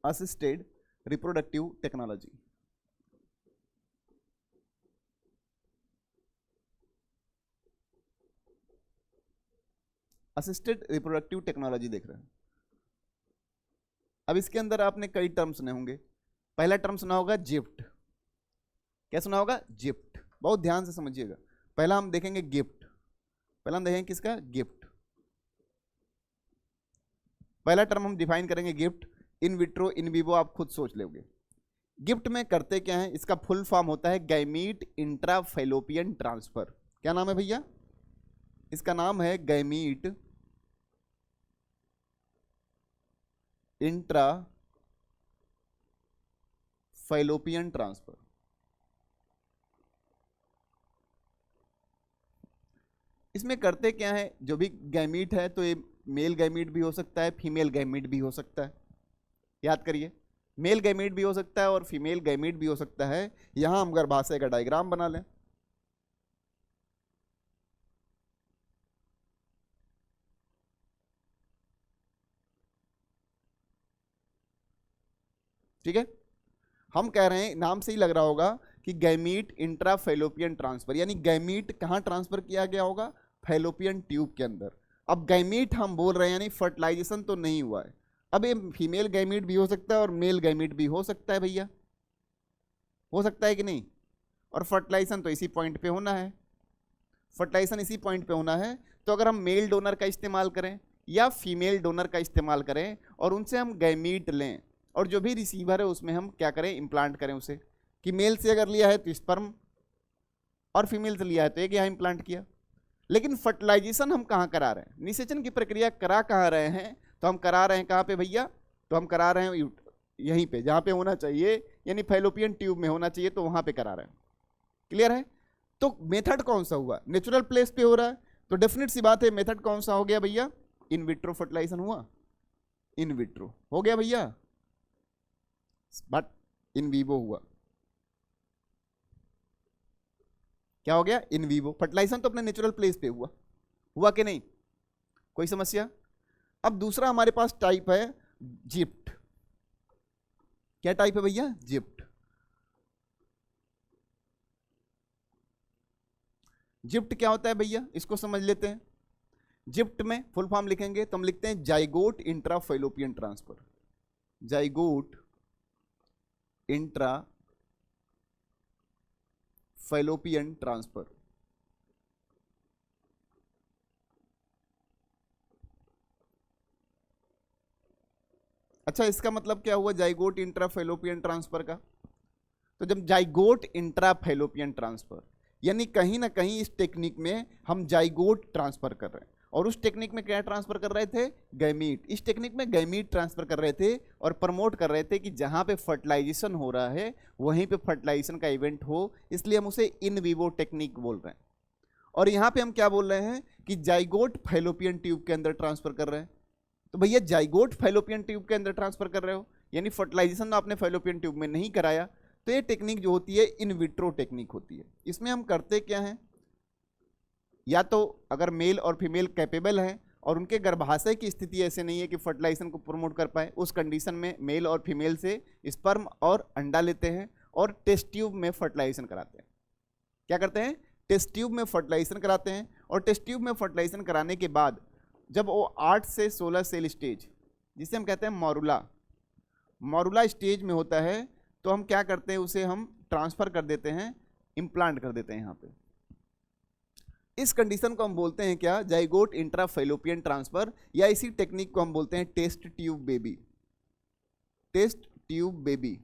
Assisted reproductive technology. Assisted reproductive technology देख रहे हैं। अब इसके अंदर आपने कई टर्म सुने होंगे। पहला टर्म सुना होगा जिफ्ट। क्या सुना होगा? जिफ्ट। बहुत ध्यान से समझिएगा। पहला हम देखेंगे गिफ्ट। पहला हम देखेंगे किसका? गिफ्ट। पहला टर्म हम डिफाइन करेंगे gift. In vitro in vivo आप खुद सोच लोगे। गिफ्ट में करते क्या है? इसका फुल फॉर्म होता है गैमीट इंट्राफैलोपियन ट्रांसफर। क्या नाम है भैया? इसका नाम है गैमीट इंट्रा फैलोपियन ट्रांसफर। इसमें करते क्या है? जो भी गैमीट है, तो ये मेल गैमीट भी हो सकता है, फीमेल गैमीट भी हो सकता है। याद करिए, मेल गैमीट भी हो सकता है और फीमेल गैमीट भी हो सकता है। यहां हम गर्भाशय का डायग्राम बना लें। ठीक है, हम कह रहे हैं, नाम से ही लग रहा होगा कि गैमीट इंट्राफैलोपियन ट्रांसफर, यानी गैमीट कहां ट्रांसफर किया गया होगा? फैलोपियन ट्यूब के अंदर। अब गैमीट हम बोल रहे हैं, यानी फर्टिलाइजेशन तो नहीं हुआ है। अब ये फीमेल गैमीट भी हो सकता है और मेल गैमीट भी हो सकता है भैया, हो सकता है कि नहीं? और फर्टिलाइजेशन तो इसी पॉइंट पे होना है। फर्टिलाइजेशन इसी पॉइंट पे होना है। तो अगर हम मेल डोनर का इस्तेमाल करें या फीमेल डोनर का इस्तेमाल करें और उनसे हम गैमीट लें, और जो भी रिसीवर है उसमें हम क्या करें? इम्प्लांट करें उसे। कि मेल से अगर लिया है तो स्पर्म, और फीमेल से लिया है तो एक यहाँ इम्प्लांट किया। लेकिन फर्टिलाइजेशन हम कहाँ करा रहे हैं? निषेचन की प्रक्रिया करा कहाँ रहे हैं? तो हम करा रहे हैं कहाँ पे भैया? तो हम करा रहे हैं यहीं पे, जहाँ पे होना चाहिए, यानी फैलोपियन ट्यूब में होना चाहिए, तो वहाँ पे करा रहे हैं। क्लियर है? तो मेथड कौन सा हुआ? नेचुरल प्लेस पे हो रहा है, तो डेफिनेट सी बात है मेथड कौन सा हो गया भैया? इन विट्रो फर्टिलाइजेशन हुआ। इन विट्रो हो गया भैया, बट इन वीवो हुआ। क्या हो गया? In vivo. फर्टिलाइजेशन तो अपने नेचुरल प्लेस पे हुआ, हुआ कि नहीं? कोई समस्या? अब दूसरा हमारे पास टाइप है जिप्ट। क्या टाइप है भैया? जिप्ट। जिप्ट क्या होता है भैया? इसको समझ लेते हैं। जिप्ट में फुल फॉर्म लिखेंगे तो हम लिखते हैं zygote intra fallopian transfer, zygote intra fallopian transfer. अच्छा, इसका मतलब क्या हुआ जाइगोट इंट्रा फैलोपियन ट्रांसफर का? तो जब जाइगोट इंट्रा फैलोपियन ट्रांसफर, यानी कहीं ना कहीं इस टेक्निक में हम जाइगोट ट्रांसफर कर रहे हैं, और उस टेक्निक में क्या ट्रांसफर कर रहे थे? गैमीट। इस टेक्निक में गैमीट ट्रांसफर कर रहे थे और प्रमोट कर रहे थे कि जहां पे फर्टिलाइजेशन हो रहा है वहीं पे फर्टिलाइजेशन का इवेंट हो, इसलिए हम उसे इन विवो टेक्निक बोल रहे हैं। और यहाँ पे हम क्या बोल रहे हैं कि जाइगोट फैलोपियन ट्यूब के अंदर ट्रांसफर कर रहे हैं। तो भैया जाइगोट फैलोपियन ट्यूब के अंदर ट्रांसफर कर रहे हो, यानी फर्टिलाइजेशन आपने फैलोपियन ट्यूब में नहीं कराया, तो ये टेक्निक जो होती है इन विट्रो टेक्निक होती है। इसमें हम करते क्या हैं, या तो अगर मेल और फीमेल कैपेबल हैं और उनके गर्भाशय की स्थिति ऐसे नहीं है कि फर्टिलाइजेशन को प्रमोट कर पाए, उस कंडीशन में मेल और फीमेल से स्पर्म और अंडा लेते हैं और टेस्ट ट्यूब में फर्टिलाइजेशन कराते हैं। क्या करते हैं? टेस्ट ट्यूब में फर्टिलाइजेशन कराते हैं, और टेस्ट ट्यूब में फर्टिलाइजेशन कराने के बाद जब वो 8 से 16 सेल स्टेज, जिसे हम कहते हैं मॉरुला स्टेज में होता है, तो हम क्या करते हैं, उसे हम ट्रांसफर कर देते हैं, इम्प्लांट कर देते हैं यहाँ पे। इस कंडीशन को हम बोलते हैं क्या? जाइगोट इंट्रा फैलोपियन ट्रांसफर, या इसी टेक्निक को हम बोलते हैं test tube baby, test tube baby.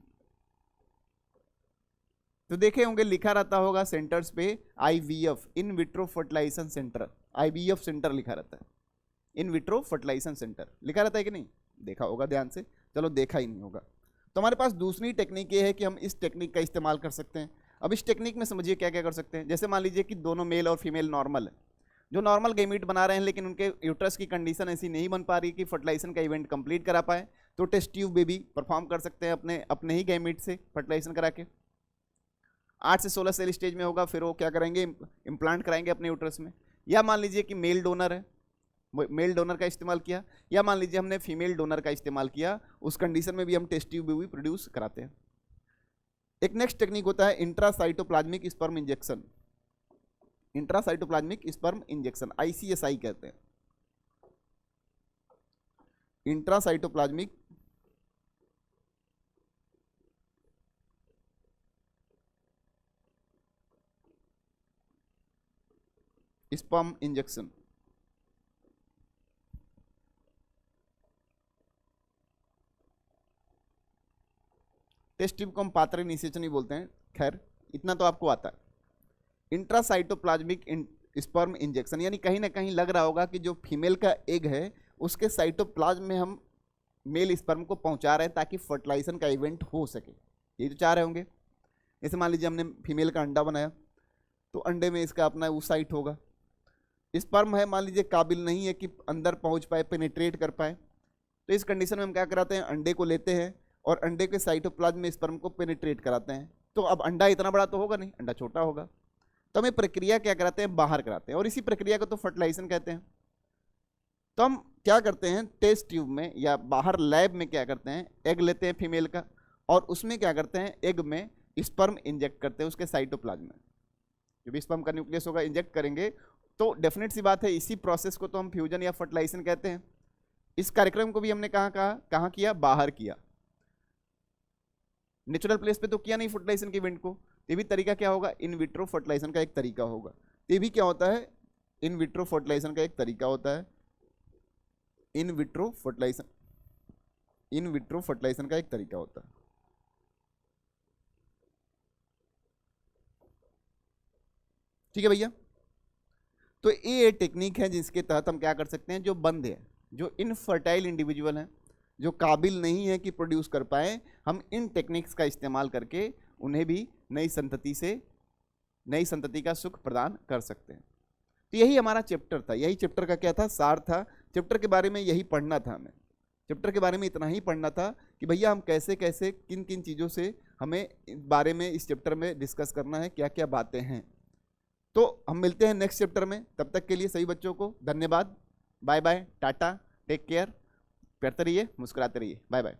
तो देखे होंगे लिखा रहता होगा सेंटर्स पे IVF, in vitro fertilisation centre, IVF centre लिखा रहता है, इन विट्रो फर्टिलाइजेशन सेंटर लिखा रहता है कि नहीं? देखा होगा ध्यान से, चलो देखा ही नहीं होगा। तो हमारे पास दूसरी टेक्निक ये है कि हम इस टेक्निक का इस्तेमाल कर सकते हैं। अब इस टेक्निक में समझिए क्या क्या कर सकते हैं। जैसे मान लीजिए कि दोनों मेल और फीमेल नॉर्मल है, जो नॉर्मल गैमीट बना रहे हैं, लेकिन उनके यूट्रस की कंडीशन ऐसी नहीं बन पा रही कि फर्टिलाइजेशन का इवेंट कंप्लीट करा पाए, तो टेस्ट ट्यूब बेबी परफॉर्म कर सकते हैं अपने ही गैमीट से फर्टिलाइजेशन करा के। 8 से 16 सेल स्टेज में होगा, फिर वो क्या करेंगे, इम्प्लांट कराएंगे अपने यूट्रस में। या मान लीजिए कि मेल डोनर है, मेल डोनर का इस्तेमाल किया, या मान लीजिए हमने फीमेल डोनर का इस्तेमाल किया, उस कंडीशन में भी हम टेस्ट ट्यूब बेबी प्रोड्यूस कराते हैं। एक नेक्स्ट टेक्निक होता है intracytoplasmic sperm injection, intracytoplasmic sperm injection, ICSI कहते हैं, intracytoplasmic sperm injection. Test tube को हम पात्र निषेचन ही बोलते हैं, खैर इतना तो आपको आता है। इंट्रासाइटोप्लाज्मिक स्पर्म इंजेक्शन, यानी कहीं ना कहीं लग रहा होगा कि जो फीमेल का एग है उसके साइटोप्लाज्म में हम मेल स्पर्म को पहुंचा रहे हैं ताकि फर्टिलाइजेशन का इवेंट हो सके, ये तो चाह रहे होंगे। जैसे मान लीजिए हमने फीमेल का अंडा बनाया, तो अंडे में इसका अपना वो साइट होगा, स्पर्म है मान लीजिए काबिल नहीं है कि अंदर पहुंच पाए, पेनिट्रेट कर पाए, तो इस कंडीशन में हम क्या कराते हैं, अंडे को लेते हैं और अंडे के साइटोप्लाज्म में स्पर्म को पेनिट्रेट कराते हैं। तो अब अंडा इतना बड़ा तो होगा नहीं, अंडा छोटा होगा, तो हमें प्रक्रिया क्या कराते हैं, बाहर कराते हैं, और इसी प्रक्रिया को तो फर्टिलाइजेशन कहते हैं। तो हम क्या करते हैं, टेस्ट ट्यूब में या बाहर लैब में क्या करते हैं, एग लेते हैं फीमेल का, और उसमें क्या करते हैं, एग में स्पर्म इंजेक्ट करते हैं उसके साइटोप्लाज्म में, जो भी स्पर्म का न्यूक्लियस होगा इंजेक्ट करेंगे। तो डेफिनेट सी बात है, इसी प्रोसेस को तो हम फ्यूजन या फर्टिलाइजेशन कहते हैं। इस कार्यक्रम को भी हमने कहाँ किया, बाहर किया, नेचुरल प्लेस पे तो किया नहीं फर्टिलाइजेशन के इवेंट को। ये भी तरीका क्या होगा, इन विट्रो फर्टिलाइजेशन का एक तरीका होगा। ये भी क्या होता है, इन विट्रो फर्टिलाइजेशन का एक तरीका होता है, in vitro fertilisation, in vitro fertilisation का एक तरीका होता है। ठीक है भैया, तो ये टेक्निक है जिसके तहत हम क्या कर सकते हैं, जो बंद है, जो इनफर्टाइल इंडिविजुअल हैं, जो काबिल नहीं है कि प्रोड्यूस कर पाए, हम इन टेक्निक्स का इस्तेमाल करके उन्हें भी नई संतति का सुख प्रदान कर सकते हैं। तो यही हमारा चैप्टर था, यही चैप्टर का क्या था, सार था। चैप्टर के बारे में यही पढ़ना था हमें, चैप्टर के बारे में इतना ही पढ़ना था कि भैया हम कैसे कैसे किन किन चीज़ों से हमें इस बारे में इस चैप्टर में डिस्कस करना है, क्या क्या बातें हैं। तो हम मिलते हैं नेक्स्ट चैप्टर में, तब तक के लिए सभी बच्चों को धन्यवाद, bye bye, tata, take care, पढ़ते रहिए, मुस्कुराते रहिए, बाय बाय।